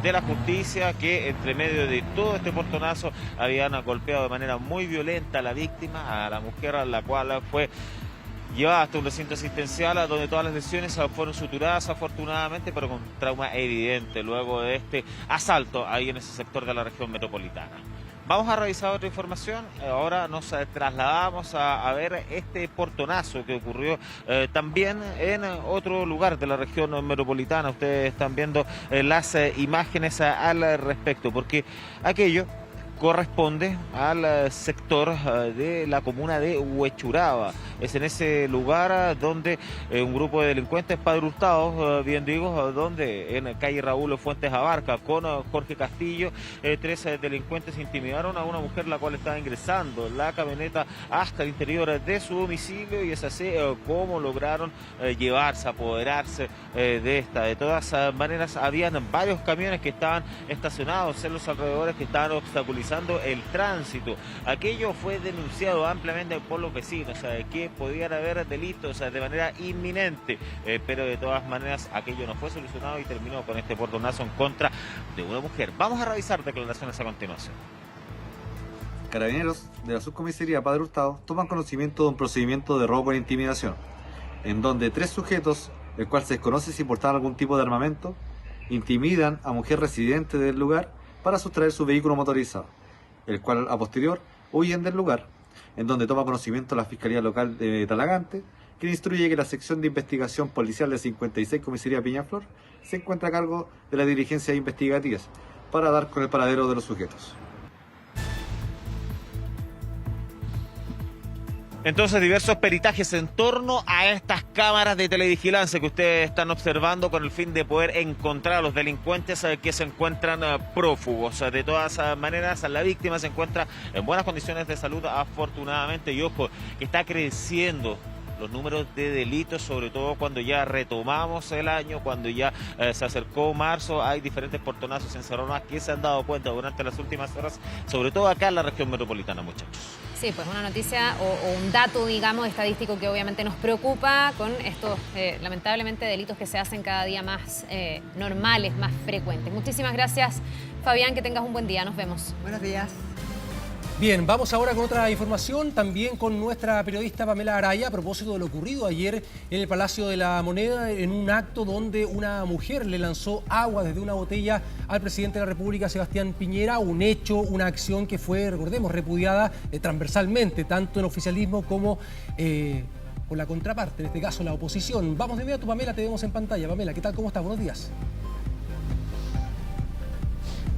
[SPEAKER 7] de la justicia, que entre medio de todo este portonazo habían golpeado de manera muy violenta a la víctima, a la mujer, a la cual fue llevada hasta un recinto asistencial donde todas las lesiones fueron suturadas afortunadamente, pero con trauma evidente luego de este asalto ahí en ese sector de la región metropolitana. Vamos a revisar otra información. Ahora nos trasladamos a ver este portonazo que ocurrió también en otro lugar de la región metropolitana. Ustedes están viendo las imágenes al respecto, porque aquello corresponde al sector de la comuna de Huechuraba. Es en ese lugar donde un grupo de delincuentes, Padre Hurtado, bien digo, donde en calle Raúl Fuentes Abarca con Jorge Castillo, 3 delincuentes intimidaron a una mujer la cual estaba ingresando la camioneta hasta el interior de su domicilio, y es así como lograron llevarse, apoderarse de esta. De todas maneras, habían varios camiones que estaban estacionados en los alrededores, que estaban obstaculizando el tránsito. Aquello fue denunciado ampliamente por los vecinos, que podían haber delitos de manera inminente, pero de todas maneras aquello no fue solucionado y terminó con este portonazo en contra de una mujer. Vamos a revisar declaraciones a continuación.
[SPEAKER 9] Carabineros de la subcomisaría Padre Hurtado toman conocimiento de un procedimiento de robo por intimidación, en donde 3 sujetos, el cual se desconoce si portaban algún tipo de armamento, intimidan a mujer residente del lugar para sustraer su vehículo motorizado, el cual a posterior huyen del lugar, en donde toma conocimiento la Fiscalía Local de Talagante, quien instruye que la sección de investigación policial de 56 Comisaría Peñaflor se encuentra a cargo de las diligencias investigativas para dar con el paradero de los sujetos.
[SPEAKER 7] Entonces, diversos peritajes en torno a estas cámaras de televigilancia que ustedes están observando con el fin de poder encontrar a los delincuentes que se encuentran prófugos. De todas maneras, la víctima se encuentra en buenas condiciones de salud, afortunadamente, y ojo, que está creciendo los números de delitos, sobre todo cuando ya retomamos el año, cuando ya se acercó marzo. Hay diferentes portonazos en Cerro Navas que se han dado cuenta durante las últimas horas, sobre todo acá en la región metropolitana, muchachos.
[SPEAKER 2] Sí, pues una noticia o un dato, digamos, estadístico que obviamente nos preocupa con estos, lamentablemente, delitos que se hacen cada día más normales, más frecuentes. Muchísimas gracias, Fabián, que tengas un buen día. Nos vemos.
[SPEAKER 6] Buenos días.
[SPEAKER 5] Bien, vamos ahora con otra información, también con nuestra periodista Pamela Araya, a propósito de lo ocurrido ayer en el Palacio de la Moneda, en un acto donde una mujer le lanzó agua desde una botella al presidente de la República, Sebastián Piñera, un hecho, una acción que fue, recordemos, repudiada transversalmente, tanto en oficialismo como con la contraparte, en este caso la oposición. Vamos de inmediato, Pamela, te vemos en pantalla. Pamela, ¿qué tal? ¿Cómo estás? Buenos días.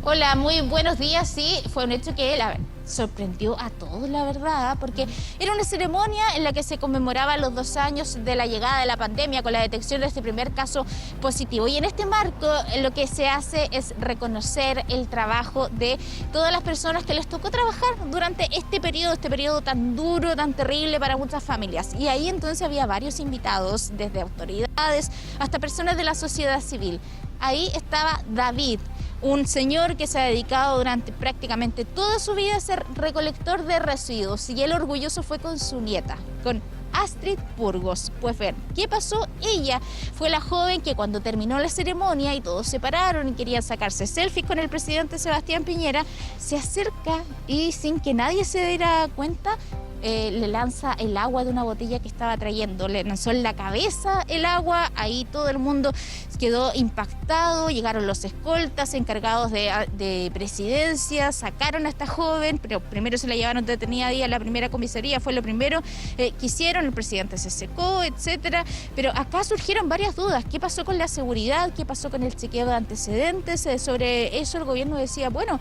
[SPEAKER 10] Hola, muy buenos días. Sí, fue un hecho que sorprendió a todos, la verdad, porque era una ceremonia en la que se conmemoraba los 2 años de la llegada de la pandemia con la detección de este primer caso positivo. Y en este marco lo que se hace es reconocer el trabajo de todas las personas que les tocó trabajar durante este periodo tan duro, tan terrible para muchas familias. Y ahí entonces había varios invitados, desde autoridades hasta personas de la sociedad civil. Ahí estaba David, un señor que se ha dedicado durante prácticamente toda su vida a ser recolector de residuos, y él orgulloso fue con su nieta, con Astrid Burgos. Pues ver, ¿qué pasó? Ella fue la joven que cuando terminó la ceremonia y todos se pararon y querían sacarse selfies con el presidente Sebastián Piñera, se acerca y sin que nadie se diera cuenta, le lanza el agua de una botella que estaba trayendo, le lanzó en la cabeza el agua. Ahí todo el mundo quedó impactado, llegaron los escoltas encargados de presidencia, sacaron a esta joven, pero primero se la llevaron detenida ahí a la primera comisaría, fue lo primero que hicieron, el presidente se secó, etcétera. Pero acá surgieron varias dudas: ¿qué pasó con la seguridad? ¿Qué pasó con el chequeo de antecedentes? Sobre eso el gobierno decía, bueno,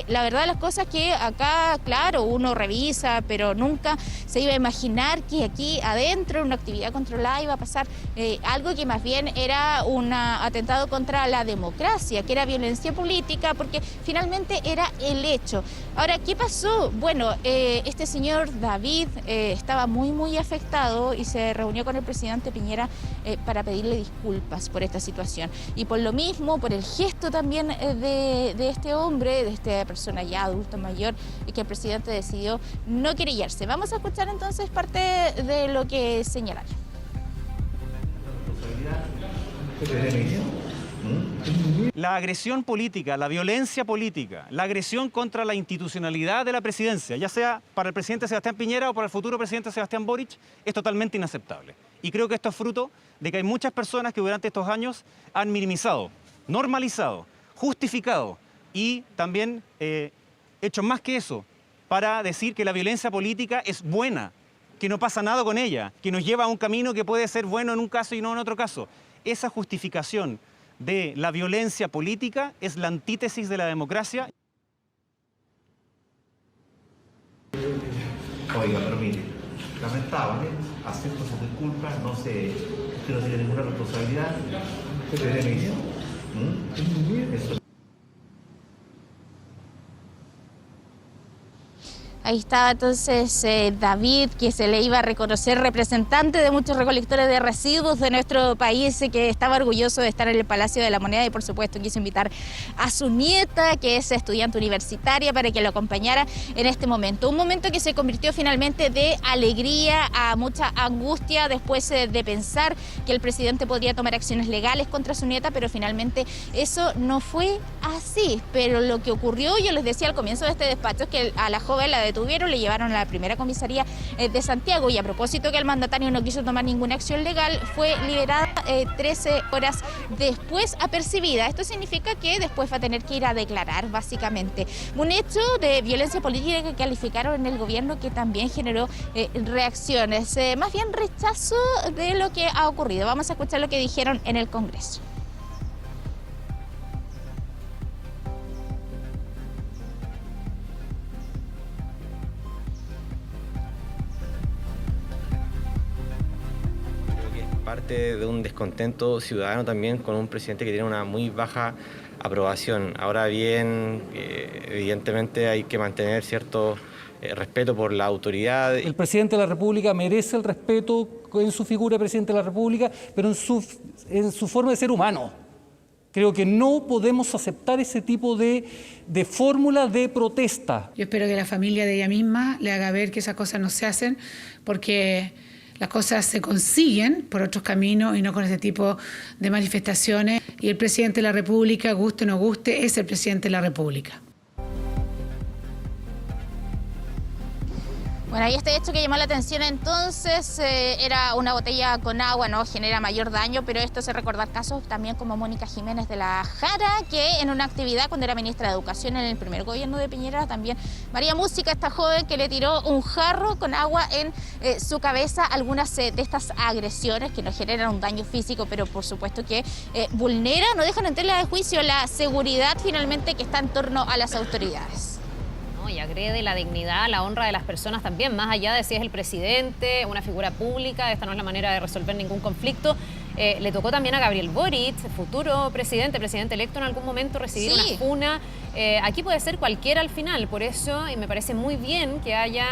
[SPEAKER 10] la verdad de las cosas es que acá, claro, uno revisa, pero nunca se iba a imaginar que aquí adentro, en una actividad controlada, iba a pasar algo que más bien era un atentado contra la democracia, que era violencia política, porque finalmente era el hecho. Ahora, ¿qué pasó? Bueno, este señor David estaba muy afectado y se reunió con el presidente Piñera para pedirle disculpas por esta situación. Y por lo mismo, por el gesto también de este hombre, de esta persona ya adulto mayor, que el presidente decidió no querellarse. Vamos a escuchar entonces parte de lo que señalaron.
[SPEAKER 11] La agresión política, la violencia política, la agresión contra la institucionalidad de la presidencia, ya sea para el presidente Sebastián Piñera o para el futuro presidente Sebastián Boric, es totalmente inaceptable. Y creo que esto es fruto de que hay muchas personas que durante estos años han minimizado, normalizado, justificado y también hecho más que eso para decir que la violencia política es buena, que no pasa nada con ella, que nos lleva a un camino que puede ser bueno en un caso y no en otro caso. Esa justificación de la violencia política es la antítesis de la democracia.
[SPEAKER 12] Oiga, pero mire, lamentable, acepto sus disculpas, usted no tiene ninguna responsabilidad. ¿Usted tiene miedo? Eso.
[SPEAKER 10] Ahí estaba entonces David, que se le iba a reconocer representante de muchos recolectores de residuos de nuestro país, que estaba orgulloso de estar en el Palacio de la Moneda y por supuesto quiso invitar a su nieta, que es estudiante universitaria, para que lo acompañara en este momento. Un momento que se convirtió finalmente de alegría a mucha angustia después de pensar que el presidente podría tomar acciones legales contra su nieta, pero finalmente eso no fue así. Pero lo que ocurrió, yo les decía al comienzo de este despacho, es que a la joven la detuvieron, le llevaron a la primera comisaría de Santiago y a propósito que el mandatario no quiso tomar ninguna acción legal, fue liberada 13 horas después apercibida. Esto significa que después va a tener que ir a declarar, básicamente. Un hecho de violencia política que calificaron en el gobierno, que también generó reacciones, más bien rechazo de lo que ha ocurrido. Vamos a escuchar lo que dijeron en el Congreso.
[SPEAKER 13] Parte de un descontento ciudadano también con un presidente que tiene una muy baja aprobación. Ahora bien, evidentemente hay que mantener cierto respeto por la autoridad.
[SPEAKER 14] El presidente de la República merece el respeto en su figura de presidente de la República, pero en su forma de ser humano. Creo que no podemos aceptar ese tipo de fórmula de protesta.
[SPEAKER 15] Yo espero que la familia de ella misma le haga ver que esas cosas no se hacen, porque las cosas se consiguen por otros caminos y no con este tipo de manifestaciones. Y el presidente de la República, guste o no guste, es el presidente de la República.
[SPEAKER 10] Bueno, y este hecho que llamó la atención entonces era una botella con agua, no genera mayor daño, pero esto hace recordar casos también como Mónica Jiménez de la Jara, que en una actividad cuando era ministra de Educación en el primer gobierno de Piñera, también María Música, esta joven que le tiró un jarro con agua en su cabeza. Algunas de estas agresiones que no generan un daño físico, pero por supuesto que vulneran, no dejan en tela de juicio la seguridad finalmente que está en torno a las autoridades.
[SPEAKER 2] Y agrede la dignidad, la honra de las personas también, más allá de si es el presidente, una figura pública. Esta no es la manera de resolver ningún conflicto. Le tocó también a Gabriel Boric, futuro presidente electo en algún momento, recibir una funa. Aquí puede ser cualquiera al final, por eso y me parece muy bien que haya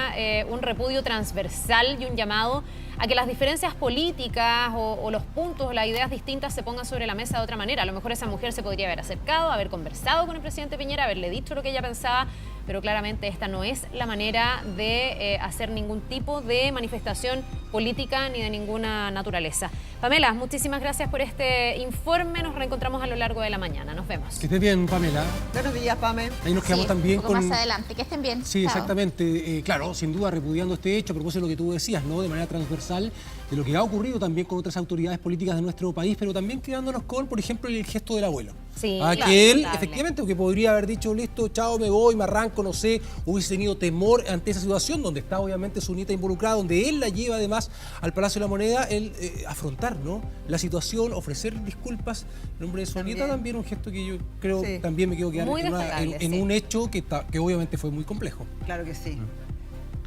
[SPEAKER 2] un repudio transversal y un llamado a que las diferencias políticas o los puntos, las ideas distintas se pongan sobre la mesa de otra manera. A lo mejor esa mujer se podría haber acercado, haber conversado con el presidente Piñera, haberle dicho lo que ella pensaba, pero claramente esta no es la manera de hacer ningún tipo de manifestación política ni de ninguna naturaleza. Pamela, muchísimas gracias por este informe. Nos reencontramos a lo largo de la mañana. Nos vemos.
[SPEAKER 5] Que estés bien, Pamela.
[SPEAKER 6] Buenos días, Pame.
[SPEAKER 5] Ahí nos quedamos también
[SPEAKER 10] un poco más adelante. Que estén bien.
[SPEAKER 5] Sí,
[SPEAKER 10] Chao.
[SPEAKER 5] Exactamente. Claro, sin duda repudiando este hecho, a propósito de lo que tú decías, ¿no? De manera transversal, de lo que ha ocurrido también con otras autoridades políticas de nuestro país, pero también quedándonos con, por ejemplo, el gesto del abuelo.
[SPEAKER 2] Sí,
[SPEAKER 5] claro, que él, efectivamente, que podría haber dicho, listo, chao, me voy, me arranco, no sé, hubiese tenido temor ante esa situación donde está obviamente su nieta involucrada, donde él la lleva además al Palacio de la Moneda, él afrontar, ¿no?, la situación, ofrecer disculpas en nombre de su nieta, también un gesto que yo creo también me quedo quedar en un hecho que obviamente fue muy complejo.
[SPEAKER 6] Claro que sí.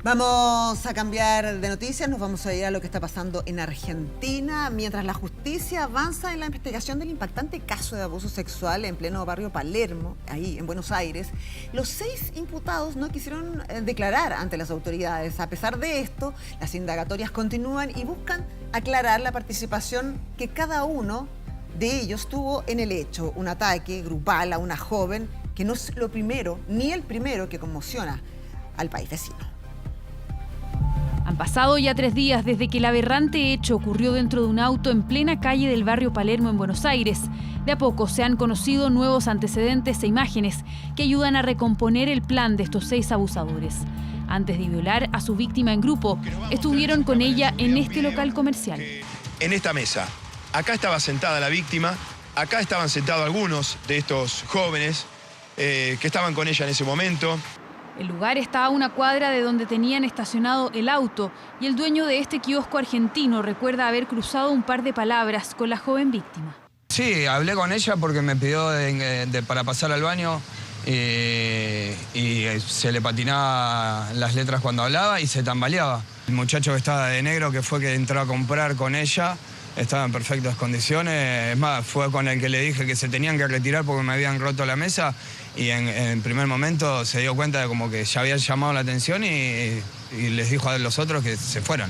[SPEAKER 6] Vamos a cambiar de noticias, nos vamos a ir a lo que está pasando en Argentina. Mientras la justicia avanza en la investigación del impactante caso de abuso sexual en pleno barrio Palermo, ahí en Buenos Aires, los 6 imputados no quisieron declarar ante las autoridades. A pesar de esto, las indagatorias continúan y buscan aclarar la participación que cada uno de ellos tuvo en el hecho. Un ataque grupal a una joven que no es lo primero, ni el primero que conmociona al país vecino.
[SPEAKER 16] Han pasado ya 3 días desde que el aberrante hecho ocurrió dentro de un auto en plena calle del barrio Palermo en Buenos Aires. De a poco se han conocido nuevos antecedentes e imágenes que ayudan a recomponer el plan de estos 6 abusadores. Antes de violar a su víctima en grupo, estuvieron con ella en este local comercial.
[SPEAKER 17] En esta mesa, acá estaba sentada la víctima, acá estaban sentados algunos de estos jóvenes que estaban con ella en ese momento.
[SPEAKER 16] El lugar está a una cuadra de donde tenían estacionado el auto y el dueño de este kiosco argentino recuerda haber cruzado un par de palabras con la joven víctima.
[SPEAKER 18] Sí, hablé con ella porque me pidió para pasar al baño y se le patinaban las letras cuando hablaba y se tambaleaba. El muchacho que estaba de negro, que fue que entró a comprar con ella, estaba en perfectas condiciones. Es más, fue con el que le dije que se tenían que retirar porque me habían roto la mesa y en primer momento se dio cuenta de como que ya había llamado la atención y les dijo a los otros que se fueran.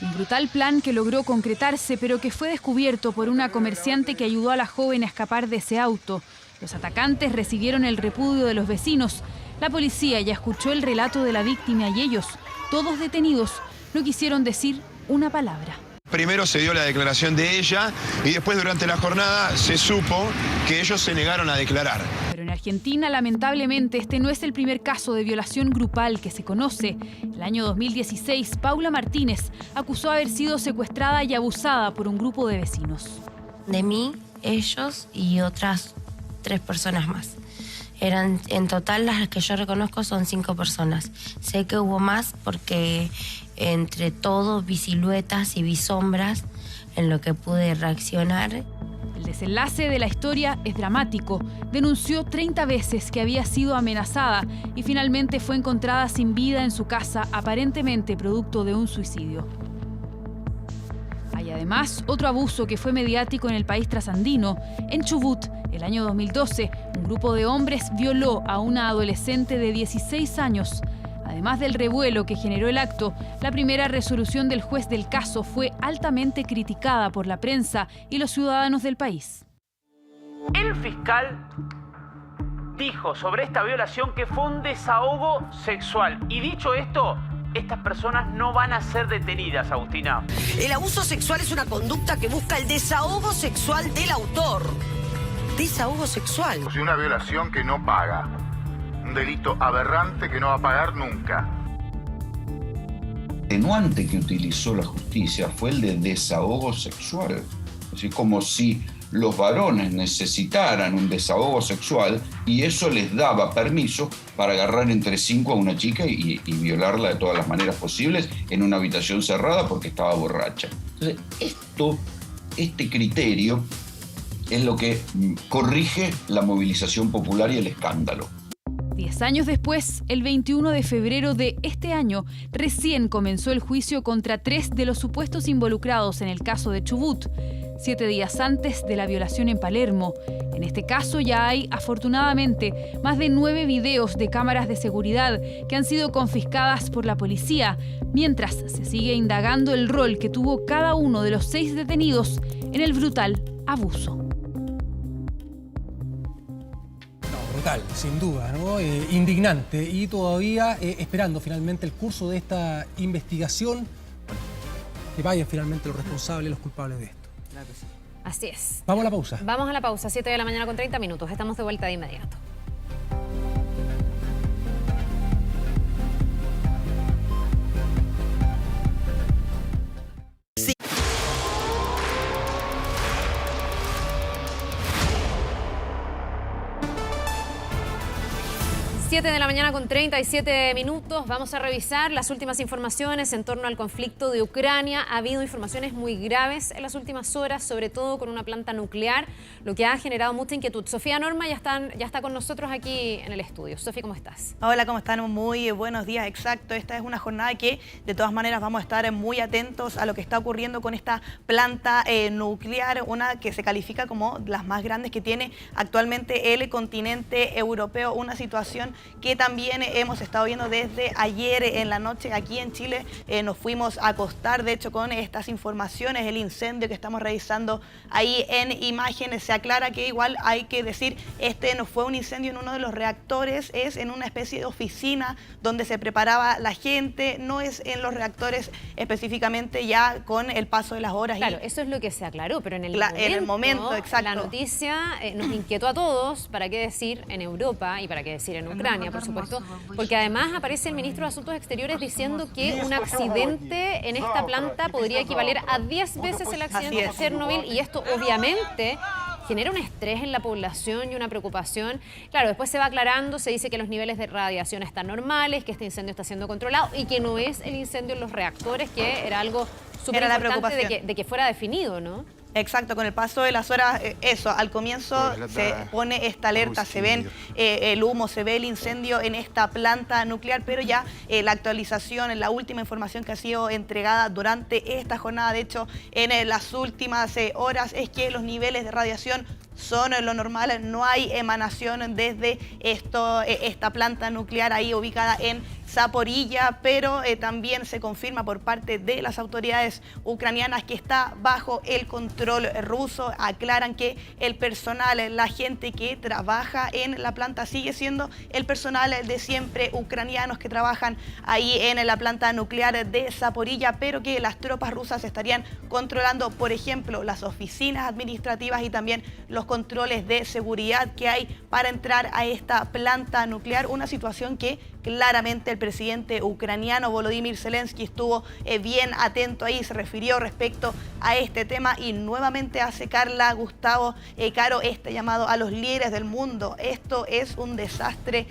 [SPEAKER 16] Un brutal plan que logró concretarse, pero que fue descubierto por una comerciante que ayudó a la joven a escapar de ese auto. Los atacantes recibieron el repudio de los vecinos. La policía ya escuchó el relato de la víctima y ellos, todos detenidos, no quisieron decir una palabra.
[SPEAKER 17] Primero se dio la declaración de ella y después durante la jornada se supo que ellos se negaron a declarar.
[SPEAKER 16] Pero en Argentina, lamentablemente, este no es el primer caso de violación grupal que se conoce. El año 2016, Paula Martínez acusó haber sido secuestrada y abusada por un grupo de vecinos.
[SPEAKER 19] De mí, ellos y otras 3 personas más. Eran en total las que yo reconozco son 5 personas. Sé que hubo más porque entre todo vi siluetas y vi sombras en lo que pude reaccionar.
[SPEAKER 16] El desenlace de la historia es dramático. Denunció 30 veces que había sido amenazada y finalmente fue encontrada sin vida en su casa, aparentemente producto de un suicidio. Hay además otro abuso que fue mediático en el país trasandino. En Chubut, el año 2012, un grupo de hombres violó a una adolescente de 16 años. Además del revuelo que generó el acto, la primera resolución del juez del caso fue altamente criticada por la prensa y los ciudadanos del país.
[SPEAKER 20] El fiscal dijo sobre esta violación que fue un desahogo sexual. Y dicho esto, estas personas no van a ser detenidas, Agustina.
[SPEAKER 21] El abuso sexual es una conducta que busca el desahogo sexual del autor. Desahogo sexual.
[SPEAKER 22] Es una violación que no paga. Un delito aberrante que no va a pagar nunca.
[SPEAKER 23] El atenuante que utilizó la justicia fue el de desahogo sexual. Así como si los varones necesitaran un desahogo sexual y eso les daba permiso para agarrar entre 5 a una chica y violarla de todas las maneras posibles en una habitación cerrada porque estaba borracha. Entonces, este criterio es lo que corrige la movilización popular y el escándalo.
[SPEAKER 16] 10 años después, el 21 de febrero de este año, recién comenzó el juicio contra 3 de los supuestos involucrados en el caso de Chubut, 7 días antes de la violación en Palermo. En este caso ya hay, afortunadamente, más de 9 videos de cámaras de seguridad que han sido confiscadas por la policía, mientras se sigue indagando el rol que tuvo cada uno de los 6 detenidos en el brutal abuso.
[SPEAKER 5] Brutal, sin duda, ¿no? Indignante y todavía esperando finalmente el curso de esta investigación, que vayan finalmente los responsables, los culpables de esto.
[SPEAKER 6] Claro que sí.
[SPEAKER 2] Así es.
[SPEAKER 5] Vamos a la pausa.
[SPEAKER 2] Vamos a la pausa, 7 de la mañana con 30 minutos. Estamos de vuelta de inmediato.
[SPEAKER 21] Sí.
[SPEAKER 2] 7 de la mañana con 37 minutos. Vamos a revisar las últimas informaciones en torno al conflicto de Ucrania. Ha habido informaciones muy graves en las últimas horas, sobre todo con una planta nuclear, lo que ha generado mucha inquietud. Sofía Norma ya está con nosotros aquí en el estudio. Sofía, ¿cómo estás?
[SPEAKER 24] Hola, ¿cómo están? Muy buenos días. Exacto, esta es una jornada que de todas maneras vamos a estar muy atentos a lo que está ocurriendo con esta planta nuclear, una que se califica como las más grandes que tiene actualmente el continente europeo, una situación que también hemos estado viendo desde ayer en la noche aquí en Chile. Nos fuimos a acostar, de hecho, con estas informaciones, el incendio que estamos revisando ahí en imágenes. Se aclara que igual hay que decir, este no fue un incendio en uno de los reactores, es en una especie de oficina donde se preparaba la gente, no es en los reactores específicamente ya con el paso de las horas.
[SPEAKER 2] Claro, eso es lo que se aclaró, pero en el momento,
[SPEAKER 24] exacto.
[SPEAKER 2] La noticia nos inquietó a todos, para qué decir en Europa y para qué decir en Ucrania, por supuesto, porque además aparece el ministro de Asuntos Exteriores diciendo que un accidente en esta planta podría equivaler a 10 veces el accidente de Chernobyl, y esto obviamente genera un estrés en la población y una preocupación. Claro, después se va aclarando, se dice que los niveles de radiación están normales, que este incendio está siendo controlado y que no es el incendio en los reactores, que era algo súper importante de que fuera definido, ¿no?
[SPEAKER 24] Exacto, con el paso de las horas, eso, al comienzo se pone esta alerta, se ven el humo, se ve el incendio en esta planta nuclear, pero ya la actualización, la última información que ha sido entregada durante esta jornada, de hecho, en las últimas horas, es que los niveles de radiación son lo normal, no hay emanación desde esta planta nuclear ahí ubicada en Zaporilla, pero también se confirma por parte de las autoridades ucranianas que está bajo el control ruso. Aclaran que el personal, la gente que trabaja en la planta sigue siendo el personal de siempre, ucranianos que trabajan ahí en la planta nuclear de Zaporilla, pero que las tropas rusas estarían controlando, por ejemplo, las oficinas administrativas y también los controles de seguridad que hay para entrar a esta planta nuclear. Una situación que claramente el presidente ucraniano Volodymyr Zelensky estuvo bien atento ahí, se refirió respecto a este tema y nuevamente hace Carla, Gustavo, Caro, este llamado a los líderes del mundo. Esto es un desastre,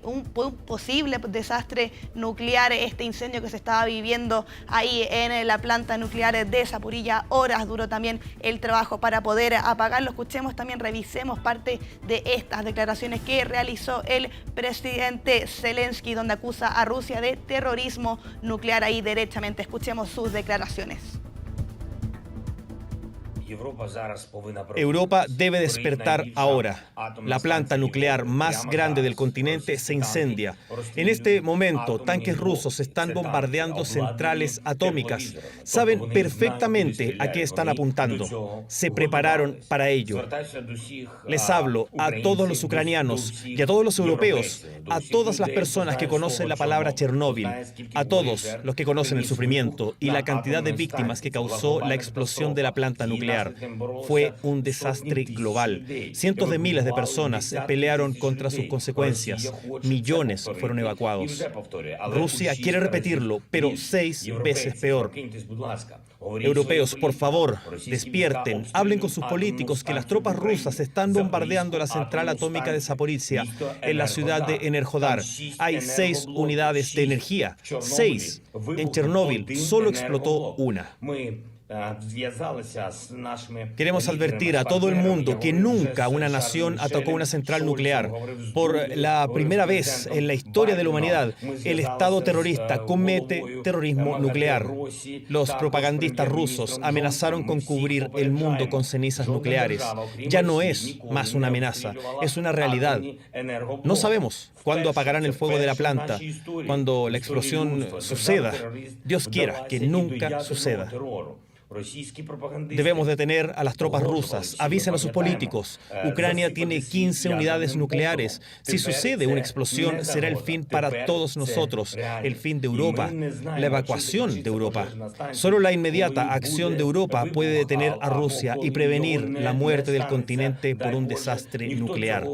[SPEAKER 24] un posible desastre nuclear, este incendio que se estaba viviendo ahí en la planta nuclear de Zaporilla. Horas duró también el trabajo para poder apagarlo. Escuchemos también, revisemos parte de estas declaraciones que realizó el presidente Zelensky, donde acusa a Rusia de terrorismo nuclear ahí derechamente. Escuchemos sus declaraciones.
[SPEAKER 1] Europa debe despertar ahora. La planta nuclear más grande del continente se incendia. En este momento, tanques rusos están bombardeando centrales atómicas. Saben perfectamente a qué están apuntando. Se prepararon para ello. Les hablo a todos los ucranianos y a todos los europeos, a todas las personas que conocen la palabra Chernóbil, a todos los que conocen el sufrimiento y la cantidad de víctimas que causó la explosión de la planta nuclear. Fue un desastre global. Cientos de miles de personas pelearon contra sus consecuencias. Millones fueron evacuados. Rusia quiere repetirlo, pero 6 veces peor. Europeos, por favor, despierten, hablen con sus políticos que las tropas rusas están bombardeando la central atómica de Zaporizhia en la ciudad de Enerhodar. Hay 6 unidades de energía, 6. En Chernóbil solo explotó una. Queremos advertir a todo el mundo que nunca una nación atacó una central nuclear. Por la primera vez en la historia de la humanidad, el Estado terrorista comete terrorismo nuclear. Los propagandistas rusos amenazaron con cubrir el mundo con cenizas nucleares. Ya no es más una amenaza, es una realidad. No sabemos cuándo apagarán el fuego de la planta, cuando la explosión suceda. Dios quiera que nunca suceda. Debemos detener a las tropas rusas. Avisen a sus políticos. Ucrania tiene 15 unidades nucleares. Si sucede una explosión, será el fin para todos nosotros, el fin de Europa, la evacuación de Europa. Solo la inmediata acción de Europa puede detener a Rusia y prevenir la muerte del continente por un desastre nuclear.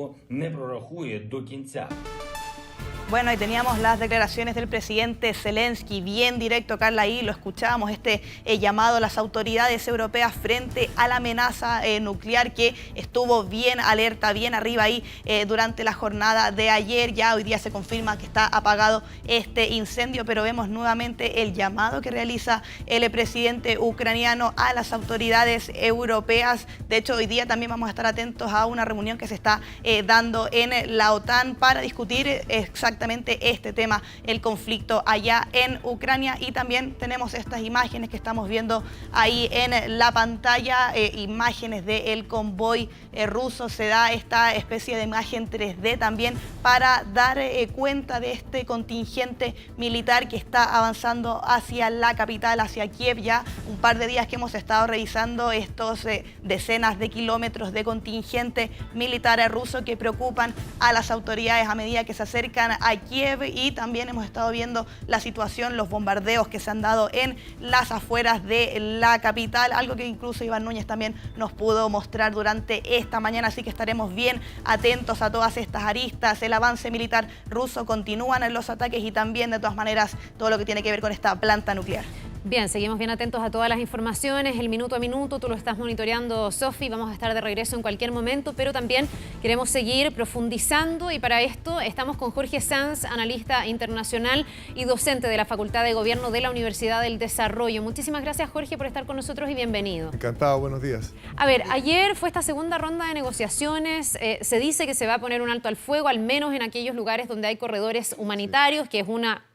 [SPEAKER 24] Bueno, y teníamos las declaraciones del presidente Zelensky, bien directo, Carla, ahí lo escuchábamos, este llamado a las autoridades europeas frente a la amenaza nuclear, que estuvo bien alerta, bien arriba ahí durante la jornada de ayer. Ya hoy día se confirma que está apagado este incendio, pero vemos nuevamente el llamado que realiza el presidente ucraniano a las autoridades europeas. De hecho, hoy día también vamos a estar atentos a una reunión que se está dando en la OTAN para discutir exactamente este tema, el conflicto allá en Ucrania. Y también tenemos estas imágenes que estamos viendo ahí en la pantalla, imágenes del convoy ruso. Se da esta especie de imagen 3D también para dar cuenta de este contingente militar que está avanzando hacia la capital, hacia Kiev. Ya un par de días que hemos estado revisando estos decenas de kilómetros de contingente militar ruso que preocupan a las autoridades a medida que se acercan a Kiev, y también hemos estado viendo la situación, los bombardeos que se han dado en las afueras de la capital, algo que incluso Iván Núñez también nos pudo mostrar durante esta mañana, así que estaremos bien atentos a todas estas aristas. El avance militar ruso continúan en los ataques y también, de todas maneras, todo lo que tiene que ver con esta planta nuclear.
[SPEAKER 2] Bien, seguimos bien atentos a todas las informaciones, el minuto a minuto, tú lo estás monitoreando, Sofi, vamos a estar de regreso en cualquier momento, pero también queremos seguir profundizando y para esto estamos con Jorge Sanz, analista internacional y docente de la Facultad de Gobierno de la Universidad del Desarrollo. Muchísimas gracias, Jorge, por estar con nosotros y bienvenido.
[SPEAKER 3] Encantado, buenos días.
[SPEAKER 2] A ver, ayer fue esta segunda ronda de negociaciones, se dice que se va a poner un alto al fuego, al menos en aquellos lugares donde hay corredores humanitarios, que es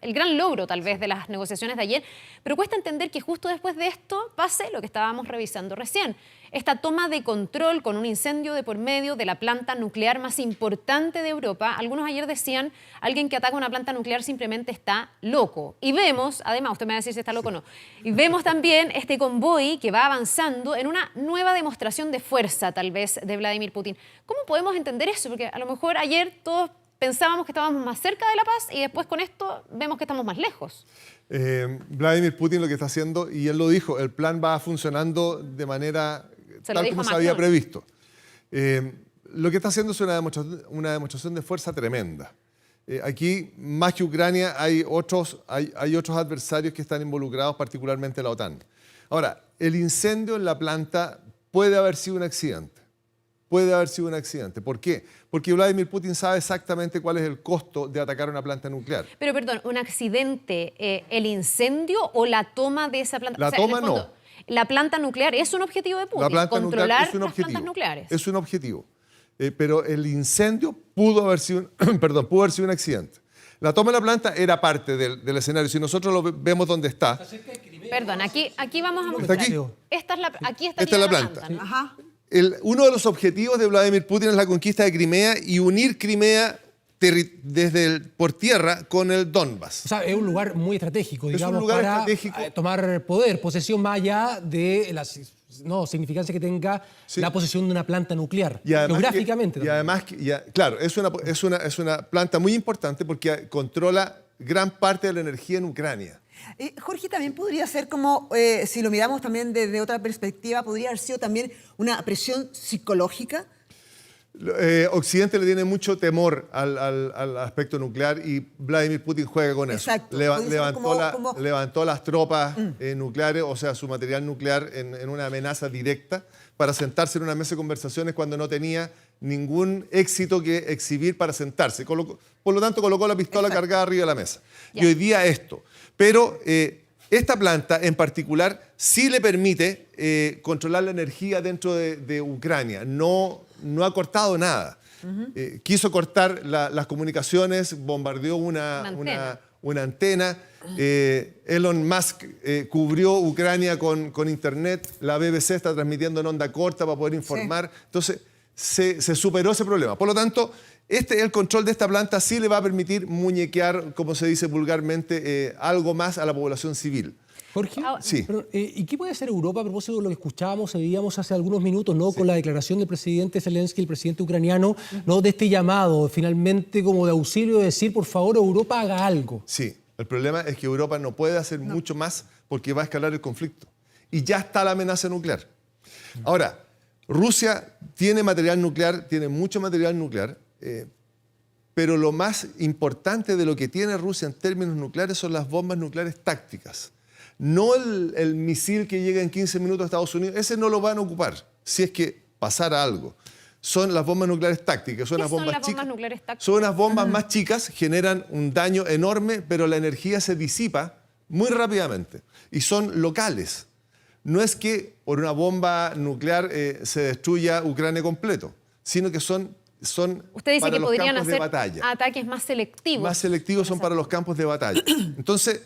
[SPEAKER 2] el gran logro tal vez de las negociaciones de ayer, pero cuesta entender que justo después de esto pase lo que estábamos revisando recién. Esta toma de control con un incendio de por medio de la planta nuclear más importante de Europa. Algunos ayer decían, alguien que ataca una planta nuclear simplemente está loco. Y vemos, además, usted me va a decir si está loco o no, y vemos también este convoy que va avanzando en una nueva demostración de fuerza, tal vez, de Vladimir Putin. ¿Cómo podemos entender eso? Porque a lo mejor ayer todos pensábamos que estábamos más cerca de la paz y después con esto vemos que estamos más lejos.
[SPEAKER 3] Vladimir Putin lo que está haciendo, y él lo dijo, el plan va funcionando de manera tal como se había previsto. Lo que está haciendo es una demostración de fuerza tremenda. Aquí, más que Ucrania, hay otros adversarios que están involucrados, particularmente la OTAN. Ahora, el incendio en la planta puede haber sido un accidente. Puede haber sido un accidente. ¿Por qué? Porque Vladimir Putin sabe exactamente cuál es el costo de atacar una planta nuclear.
[SPEAKER 2] Pero, perdón, ¿un accidente, el incendio o la toma de esa planta?
[SPEAKER 3] La toma no.
[SPEAKER 2] La planta nuclear es un objetivo de Putin,
[SPEAKER 3] la planta
[SPEAKER 2] controlar
[SPEAKER 3] nuclear es un
[SPEAKER 2] las
[SPEAKER 3] objetivo,
[SPEAKER 2] plantas nucleares.
[SPEAKER 3] Es un objetivo. Pero el incendio pudo haber sido un accidente. La toma de la planta era parte del escenario. Si nosotros lo vemos donde está.
[SPEAKER 2] Perdón, aquí vamos a
[SPEAKER 3] ¿Está
[SPEAKER 2] mostrar.
[SPEAKER 3] aquí?
[SPEAKER 2] Esta es la planta.
[SPEAKER 6] ¿no? Ajá.
[SPEAKER 3] Uno de los objetivos de Vladimir Putin es la conquista de Crimea y unir Crimea por tierra con el Donbass.
[SPEAKER 5] O sea, es un lugar muy estratégico, digamos,
[SPEAKER 3] es un lugar
[SPEAKER 5] para
[SPEAKER 3] estratégico.
[SPEAKER 5] Tomar poder, posesión más allá de la significancia que tenga la posesión de una planta nuclear, geográficamente.
[SPEAKER 3] Y además, claro, es una planta muy importante porque controla gran parte de la energía en Ucrania.
[SPEAKER 6] Jorge, también podría ser como, si lo miramos también desde otra perspectiva, podría haber sido también una presión psicológica.
[SPEAKER 3] Occidente le tiene mucho temor al aspecto nuclear y Vladimir Putin juega con eso.
[SPEAKER 6] Exacto.
[SPEAKER 3] Levantó las tropas nucleares, o sea, su material nuclear en una amenaza directa para sentarse en una mesa de conversaciones cuando no tenía ningún éxito que exhibir para sentarse. Por lo tanto, colocó la pistola cargada arriba de la mesa. Y hoy día esto. Pero esta planta en particular sí le permite controlar la energía dentro de Ucrania. No ha cortado nada. Quiso cortar las comunicaciones, bombardeó una antena. Elon Musk cubrió Ucrania con internet. La BBC está transmitiendo en onda corta para poder informar. Sí. Entonces, se superó ese problema. Por lo tanto, el control de esta planta sí le va a permitir muñequear, como se dice vulgarmente, algo más a la población civil.
[SPEAKER 5] Jorge,
[SPEAKER 3] sí.
[SPEAKER 5] ¿Y qué puede hacer Europa a propósito de lo que escuchábamos, veíamos hace algunos minutos, ¿no? Con la declaración del presidente Zelensky, el presidente ucraniano, ¿no? De este llamado, finalmente como de auxilio, de decir, por favor, Europa haga algo?
[SPEAKER 3] Sí, el problema es que Europa no puede hacer mucho más porque va a escalar el conflicto. Y ya está la amenaza nuclear. Ahora, Rusia tiene material nuclear, tiene mucho material nuclear, pero lo más importante de lo que tiene Rusia en términos nucleares son las bombas nucleares tácticas. No el misil que llega en 15 minutos a Estados Unidos, ese no lo van a ocupar si es que pasara algo. Son las bombas nucleares tácticas. Son las bombas
[SPEAKER 2] nucleares tácticas?
[SPEAKER 3] Son unas bombas más chicas, generan un daño enorme, pero la energía se disipa muy rápidamente y son locales. No es que por una bomba nuclear se destruya Ucrania completo, sino que son
[SPEAKER 2] Usted dice
[SPEAKER 3] para
[SPEAKER 2] que
[SPEAKER 3] los
[SPEAKER 2] podrían
[SPEAKER 3] campos de
[SPEAKER 2] hacer
[SPEAKER 3] batalla.
[SPEAKER 2] ataques más selectivos.
[SPEAKER 3] Más selectivos son para los campos de batalla. Entonces,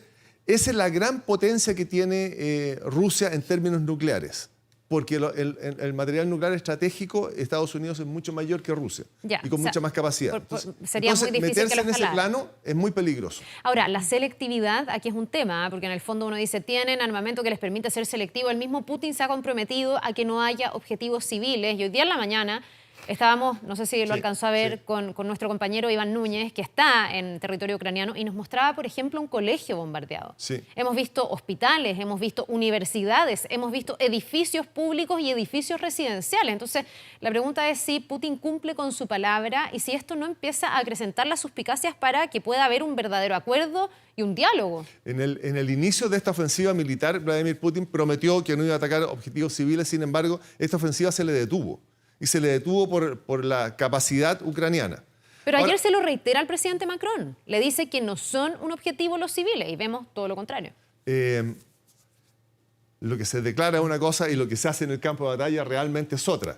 [SPEAKER 3] esa es la gran potencia que tiene Rusia en términos nucleares. Porque el material nuclear estratégico, Estados Unidos es mucho mayor que Rusia y con mucha más capacidad.
[SPEAKER 2] Sería muy difícil
[SPEAKER 3] meterse
[SPEAKER 2] que lo
[SPEAKER 3] en ese plano es muy peligroso.
[SPEAKER 2] Ahora, la selectividad aquí es un tema, porque en el fondo uno dice, tienen armamento que les permite ser selectivo. El mismo Putin se ha comprometido a que no haya objetivos civiles y hoy día en la mañana Estábamos, no sé si lo alcanzó a ver, con nuestro compañero Iván Núñez, que está en territorio ucraniano, y nos mostraba, por ejemplo, un colegio bombardeado.
[SPEAKER 3] Sí.
[SPEAKER 2] Hemos visto hospitales, hemos visto universidades, hemos visto edificios públicos y edificios residenciales. Entonces, la pregunta es si Putin cumple con su palabra y si esto no empieza a acrecentar las suspicacias para que pueda haber un verdadero acuerdo y un diálogo.
[SPEAKER 3] En el inicio de esta ofensiva militar, Vladimir Putin prometió que no iba a atacar objetivos civiles, sin embargo, esta ofensiva se le detuvo. Y se le detuvo por la capacidad ucraniana.
[SPEAKER 2] Pero ayer se lo reitera al presidente Macron. Le dice que no son un objetivo los civiles y vemos todo lo contrario.
[SPEAKER 3] Lo que se declara es una cosa y lo que se hace en el campo de batalla realmente es otra.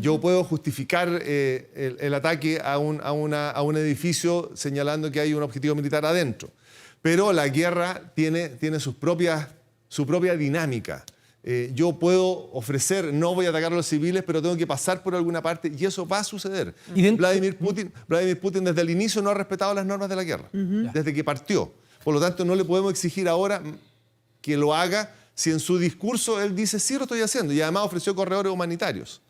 [SPEAKER 3] Yo puedo justificar el ataque a un edificio señalando que hay un objetivo militar adentro. Pero la guerra tiene su propia dinámica. Yo puedo ofrecer, no voy a atacar a los civiles, pero tengo que pasar por alguna parte y eso va a suceder. Vladimir Putin desde el inicio no ha respetado las normas de la guerra, desde que partió. Por lo tanto, no le podemos exigir ahora que lo haga si en su discurso él dice, sí, lo estoy haciendo, y además ofreció corredores humanitarios.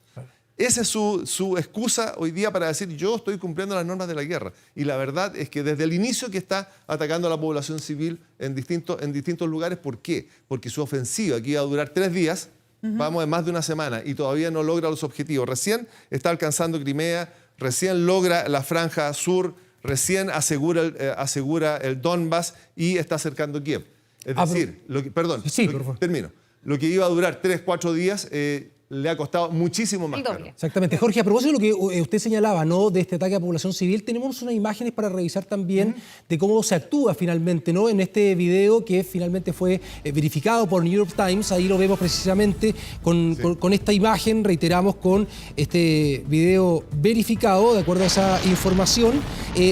[SPEAKER 3] Esa es su excusa hoy día para decir, yo estoy cumpliendo las normas de la guerra. Y la verdad es que desde el inicio que está atacando a la población civil en distintos lugares. ¿Por qué? Porque su ofensiva, que iba a durar 3 días, vamos en más de una semana, y todavía no logra los objetivos. Recién está alcanzando Crimea, recién logra la franja sur, recién asegura el Donbass y está acercando Kiev. Es decir, termino. Lo que iba a durar 3-4 días... le ha costado muchísimo más caro.
[SPEAKER 5] Exactamente. Jorge, a propósito de lo que usted señalaba, ¿no?, de este ataque a población civil, tenemos unas imágenes para revisar también de cómo se actúa finalmente, ¿no?, en este video que finalmente fue verificado por New York Times. Ahí lo vemos precisamente con esta imagen, reiteramos, con este video verificado, de acuerdo a esa información,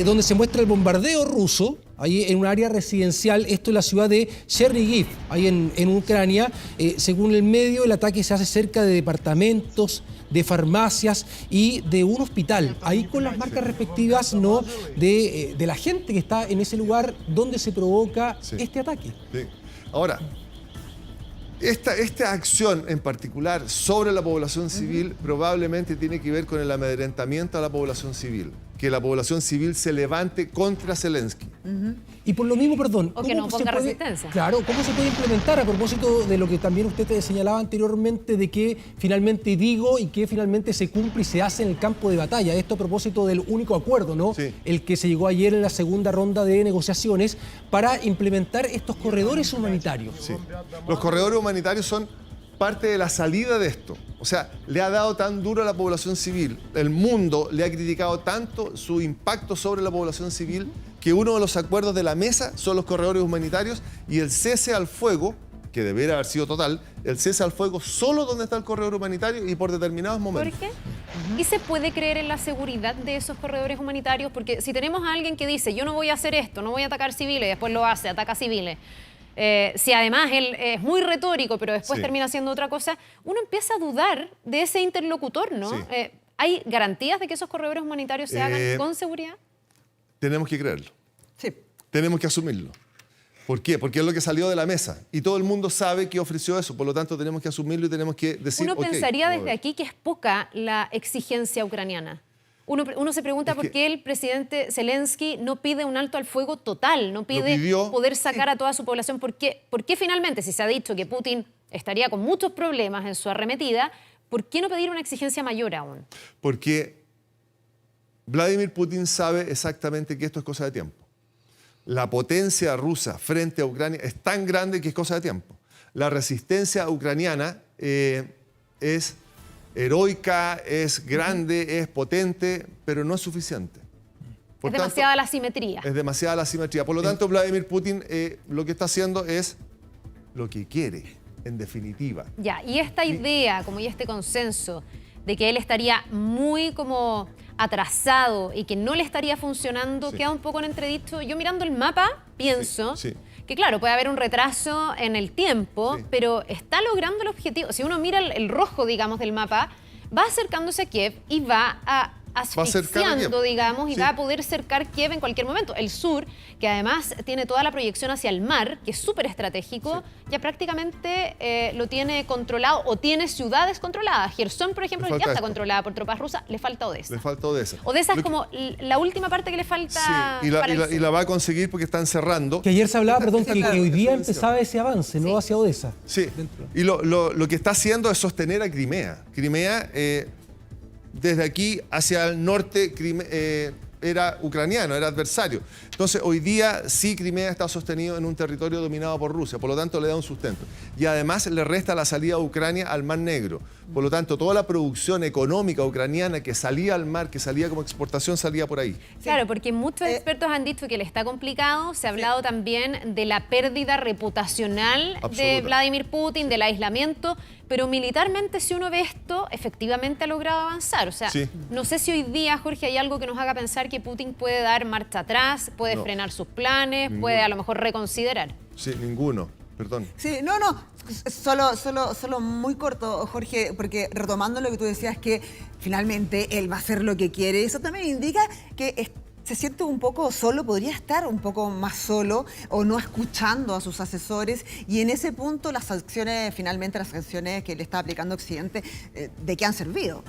[SPEAKER 5] donde se muestra el bombardeo ruso ahí en un área residencial, esto es la ciudad de Chernihiv, ahí en Ucrania. Según el medio, el ataque se hace cerca de departamentos, de farmacias y de un hospital, ahí con las marcas respectivas, ¿no?, de la gente que está en ese lugar donde se provoca este ataque.
[SPEAKER 3] Sí. Ahora, esta acción en particular sobre la población civil probablemente tiene que ver con el amedrentamiento a la población civil. Que la población civil se levante contra Zelensky.
[SPEAKER 5] Y por lo mismo, perdón...
[SPEAKER 2] O que no ponga resistencia.
[SPEAKER 5] Claro, ¿cómo se puede implementar a propósito de lo que también usted señalaba anteriormente, de que finalmente digo y que finalmente se cumple y se hace en el campo de batalla? Esto a propósito del único acuerdo, ¿no?, el que se llegó ayer en la segunda ronda de negociaciones para implementar estos corredores humanitarios.
[SPEAKER 3] Sí. Los corredores humanitarios son parte de la salida de esto. O sea, le ha dado tan duro a la población civil, el mundo le ha criticado tanto su impacto sobre la población civil, que uno de los acuerdos de la mesa son los corredores humanitarios y el cese al fuego, que debería haber sido total, el cese al fuego solo donde está el corredor humanitario y por determinados momentos.
[SPEAKER 2] ¿Por qué? ¿Y se puede creer en la seguridad de esos corredores humanitarios? Porque si tenemos a alguien que dice, yo no voy a hacer esto, no voy a atacar civiles, y después lo hace, ataca civiles, si además él es muy retórico, pero después termina haciendo otra cosa, uno empieza a dudar de ese interlocutor, ¿no?
[SPEAKER 3] Sí.
[SPEAKER 2] ¿Hay garantías de que esos corredores humanitarios se hagan con seguridad?
[SPEAKER 3] Tenemos que creerlo.
[SPEAKER 6] Sí.
[SPEAKER 3] Tenemos que asumirlo. ¿Por qué? Porque es lo que salió de la mesa. Y todo el mundo sabe que ofreció eso. Por lo tanto, tenemos que asumirlo y tenemos que decir...
[SPEAKER 2] Uno pensaría desde aquí que es poca la exigencia ucraniana. Uno se pregunta por qué el presidente Zelensky no pide un alto al fuego total, no pide poder sacar a toda su población. ¿Por qué finalmente, si se ha dicho que Putin estaría con muchos problemas en su arremetida, por qué no pedir una exigencia mayor aún?
[SPEAKER 3] Porque Vladimir Putin sabe exactamente que esto es cosa de tiempo. La potencia rusa frente a Ucrania es tan grande que es cosa de tiempo. La resistencia ucraniana es heroica, es grande, es potente, pero no es suficiente.
[SPEAKER 2] Es demasiada la asimetría.
[SPEAKER 3] Es demasiada la asimetría. Por lo tanto, Vladimir Putin lo que está haciendo es lo que quiere, en definitiva.
[SPEAKER 2] Ya, y esta idea, como y este consenso, de que él estaría muy como atrasado y que no le estaría funcionando, queda un poco en entredicho. Yo mirando el mapa pienso que claro, puede haber un retraso en el tiempo, pero está logrando el objetivo. Si uno mira el rojo, digamos, del mapa, va acercándose a Kiev y va a asfixiando, digamos, y va a poder cercar Kiev en cualquier momento. El sur, que además tiene toda la proyección hacia el mar, que es súper estratégico, ya prácticamente lo tiene controlado o tiene ciudades controladas. Kherson, por ejemplo, ya está controlada por tropas rusas, le falta Odessa.
[SPEAKER 3] Le falta Odessa.
[SPEAKER 2] Odessa es como la última parte que le falta.
[SPEAKER 3] Sí, y la va a conseguir porque están cerrando.
[SPEAKER 5] Que ayer se hablaba, perdón, que hoy día empezaba ese avance, no hacia Odessa.
[SPEAKER 3] Sí, y lo que está haciendo es sostener a Crimea. Crimea, desde aquí hacia el norte, era ucraniano, era adversario. Entonces, hoy día sí Crimea está sostenido en un territorio dominado por Rusia, por lo tanto le da un sustento. Y además le resta la salida a Ucrania al Mar Negro. Por lo tanto, toda la producción económica ucraniana que salía al mar, que salía como exportación, salía por ahí.
[SPEAKER 2] Claro, porque muchos expertos han dicho que le está complicado. Se ha hablado también de la pérdida reputacional de Vladimir Putin, del aislamiento. Pero militarmente, si uno ve esto, efectivamente ha logrado avanzar. O sea, no sé si hoy día, Jorge, hay algo que nos haga pensar que Putin puede dar marcha atrás, puede frenar sus planes, puede a lo mejor reconsiderar.
[SPEAKER 3] Sí, ninguno. Perdón.
[SPEAKER 6] Sí, no. Solo muy corto, Jorge, porque retomando lo que tú decías, que finalmente él va a hacer lo que quiere. Eso también indica que se siente un poco solo, podría estar un poco más solo o no escuchando a sus asesores, y en ese punto las sanciones que le está aplicando Occidente, ¿de qué han servido?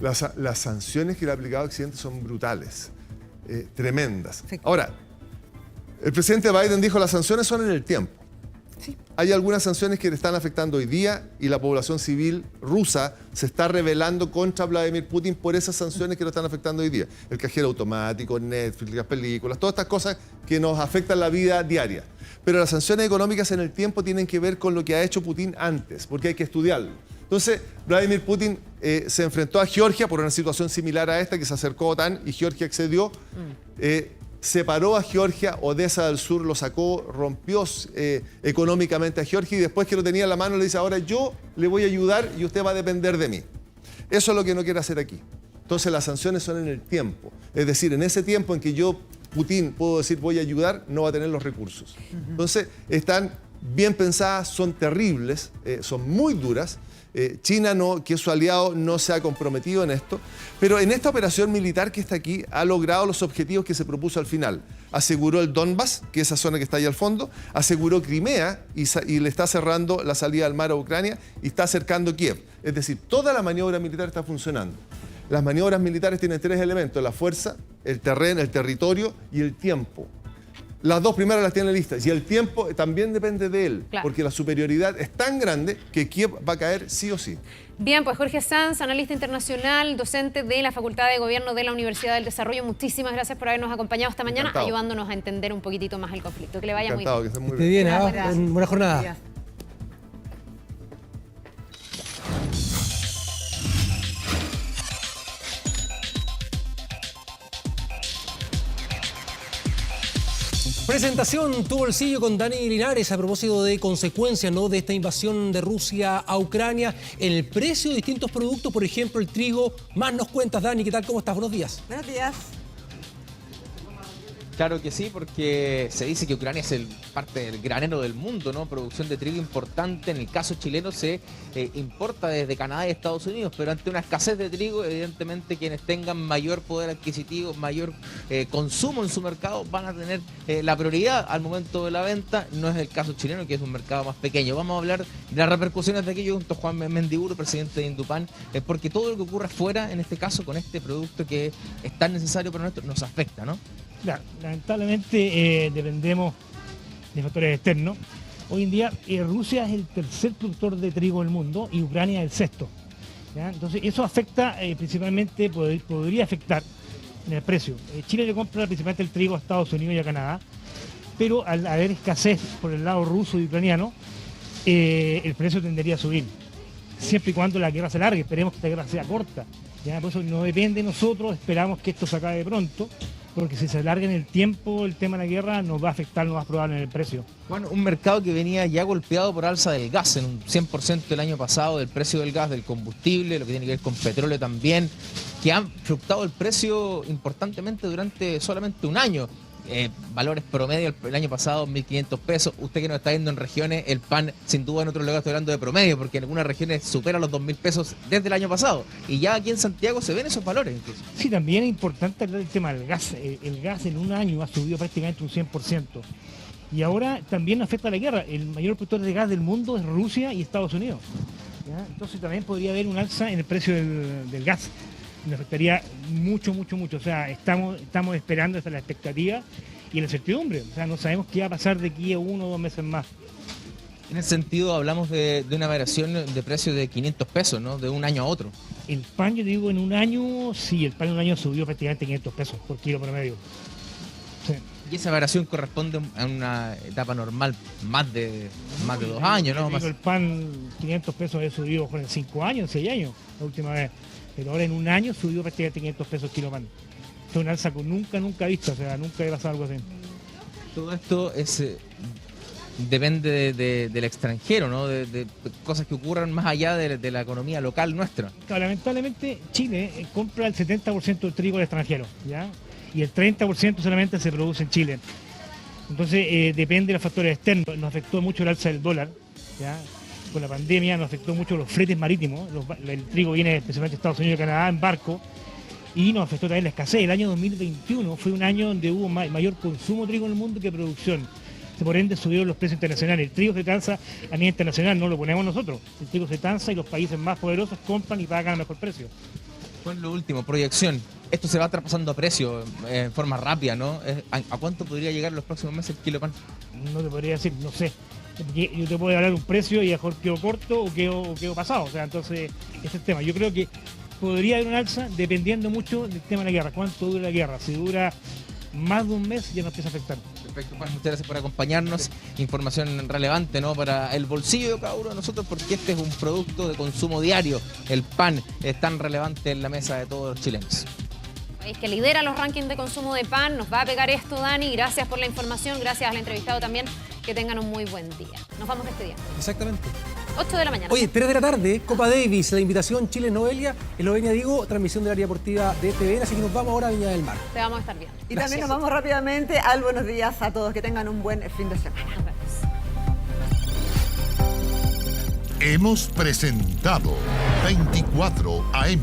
[SPEAKER 3] Las sanciones que le ha aplicado Occidente son brutales, tremendas. Sí. Ahora, el presidente Biden dijo las sanciones son en el tiempo. Sí. Hay algunas sanciones que le están afectando hoy día y la población civil rusa se está rebelando contra Vladimir Putin por esas sanciones que lo están afectando hoy día. El cajero automático, Netflix, las películas, todas estas cosas que nos afectan la vida diaria. Pero las sanciones económicas en el tiempo tienen que ver con lo que ha hecho Putin antes, porque hay que estudiarlo. Entonces, Vladimir Putin se enfrentó a Georgia por una situación similar a esta, que se acercó a OTAN y Georgia accedió. Separó a Georgia, Odessa del sur lo sacó, rompió económicamente a Georgia, y después que lo tenía en la mano le dice, ahora yo le voy a ayudar y usted va a depender de mí. Eso es lo que no quiere hacer aquí. Entonces las sanciones son en el tiempo. Es decir, en ese tiempo en que yo, Putin, puedo decir voy a ayudar, no va a tener los recursos. Entonces están bien pensadas, son terribles, son muy duras. China, que es su aliado, no se ha comprometido en esto, pero en esta operación militar que está aquí ha logrado los objetivos que se propuso al final. Aseguró el Donbass, que es esa zona que está ahí al fondo, aseguró Crimea y le está cerrando la salida al mar a Ucrania y está acercando Kiev. Es decir, toda la maniobra militar está funcionando. Las maniobras militares tienen tres elementos: la fuerza, el terreno, el territorio y el tiempo. Las dos primeras las tiene listas y el tiempo también depende de él, porque la superioridad es tan grande que Kiev va a caer sí o sí.
[SPEAKER 2] Bien, pues Jorge Sanz, analista internacional, docente de la Facultad de Gobierno de la Universidad del Desarrollo, muchísimas gracias por habernos acompañado esta mañana, ayudándonos a entender un poquitito más el conflicto. Que le vaya muy bien.
[SPEAKER 3] Que esté muy bien.
[SPEAKER 5] Buena jornada. Presentación Tu Bolsillo con Dani Linares a propósito de consecuencias, ¿no?, de esta invasión de Rusia a Ucrania. El precio de distintos productos, por ejemplo, el trigo. Más nos cuentas, Dani. ¿Qué tal? ¿Cómo estás? Buenos días.
[SPEAKER 6] Buenos días.
[SPEAKER 4] Claro que sí, porque se dice que Ucrania es parte del granero del mundo, ¿no? Producción de trigo importante. En el caso chileno se importa desde Canadá y Estados Unidos, pero ante una escasez de trigo, evidentemente quienes tengan mayor poder adquisitivo, mayor consumo en su mercado, van a tener la prioridad al momento de la venta. No es el caso chileno, que es un mercado más pequeño. Vamos a hablar de las repercusiones de aquello junto a Juan Mendiburu, presidente de Indupán, porque todo lo que ocurra afuera, en este caso con este producto que es tan necesario para nosotros, nos afecta, ¿no?
[SPEAKER 7] Claro, lamentablemente dependemos de factores externos. Hoy en día Rusia es el tercer productor de trigo del mundo y Ucrania el sexto, ¿ya? Entonces eso afecta principalmente, podría afectar en el precio. Chile le compra principalmente el trigo a Estados Unidos y a Canadá, pero al haber escasez por el lado ruso y ucraniano, el precio tendería a subir, siempre y cuando la guerra se alargue. Esperemos que esta guerra sea corta, ¿ya? Por eso no depende de nosotros, esperamos que esto se acabe pronto, porque si se alarga en el tiempo el tema de la guerra nos va a afectar lo más probable en el precio.
[SPEAKER 4] Bueno, un mercado que venía ya golpeado por alza del gas en un 100% el año pasado, del precio del gas, del combustible, lo que tiene que ver con petróleo también, que han fluctuado el precio importantemente durante solamente un año. valores promedio el año pasado, 1.500 pesos. Usted que nos está viendo en regiones, el pan sin duda en otros lugares estoy hablando de promedio, porque en algunas regiones supera los 2.000 pesos desde el año pasado. Y ya aquí en Santiago se ven esos valores incluso.
[SPEAKER 7] Sí, también es importante hablar del tema del gas. El gas en un año ha subido prácticamente un 100%. Y ahora también afecta a la guerra. El mayor productor de gas del mundo es Rusia y Estados Unidos. ¿Ya? Entonces también podría haber un alza en el precio del gas. Nos afectaría mucho. O sea, estamos esperando, esa es la expectativa y la incertidumbre. O sea, no sabemos qué va a pasar de aquí a 1 o 2 meses más.
[SPEAKER 4] En ese sentido, hablamos de una variación de precio de 500 pesos, ¿no? De un año a otro.
[SPEAKER 7] El pan, yo digo, en un año, sí, el pan en un año subió prácticamente 500 pesos por kilo promedio. Sí.
[SPEAKER 4] Y esa variación corresponde a una etapa normal, más de 2 años, ¿no?
[SPEAKER 7] El pan, 500 pesos ha subido en 5 años, 6 años, la última vez. Pero ahora en un año subió prácticamente 500 pesos kilo pan. Es una alza nunca vista, o sea, nunca he pasado algo así.
[SPEAKER 4] Todo esto depende del extranjero, ¿no? De cosas que ocurran más allá de la economía local nuestra.
[SPEAKER 7] Claro, lamentablemente Chile compra el 70% del trigo al extranjero, ¿ya? Y el 30% solamente se produce en Chile. Entonces depende de los factores externos. Nos afectó mucho el alza del dólar, ¿ya? Con la pandemia nos afectó mucho los fretes marítimos. El trigo viene especialmente de Estados Unidos y Canadá en barco. Y nos afectó también la escasez. El año 2021 fue un año donde hubo mayor consumo de trigo en el mundo que producción. Por ende subieron los precios internacionales. El trigo se transa a nivel internacional, no lo ponemos nosotros. El trigo se transa y los países más poderosos compran y pagan a mejor precio.
[SPEAKER 4] Con lo último, proyección. Esto se va traspasando a precio en forma rápida, ¿no? ¿A cuánto podría llegar en los próximos meses el kilo de pan?
[SPEAKER 7] No te podría decir, no sé. Yo te puedo hablar un precio y a lo mejor quedo corto o quedo pasado. O sea, entonces, ese es el tema. Yo creo que podría haber un alza dependiendo mucho del tema de la guerra. ¿Cuánto dura la guerra? Si dura más de un mes ya nos empieza a afectar.
[SPEAKER 4] Perfecto, Juan, muchas gracias por acompañarnos. Información relevante, ¿no? Para el bolsillo de cada uno de nosotros, porque este es un producto de consumo diario. El pan es tan relevante en la mesa de todos los chilenos.
[SPEAKER 2] País que lidera los rankings de consumo de pan. Nos va a pegar esto, Dani. Gracias por la información, gracias al entrevistado también. Que tengan un muy buen día. Nos vamos este día.
[SPEAKER 5] Exactamente.
[SPEAKER 2] 8 de la mañana.
[SPEAKER 5] Oye, 3 de la tarde, Copa Davis, la invitación Chile-Novelia, Eslovenia, digo, transmisión del área deportiva de TVN, así que nos vamos ahora a Viña del Mar.
[SPEAKER 2] Te vamos a estar bien.
[SPEAKER 6] Y también nos vamos rápidamente al buenos días a todos, que tengan un buen fin de semana.
[SPEAKER 2] Nos vemos.
[SPEAKER 22] Hemos presentado 24 AM.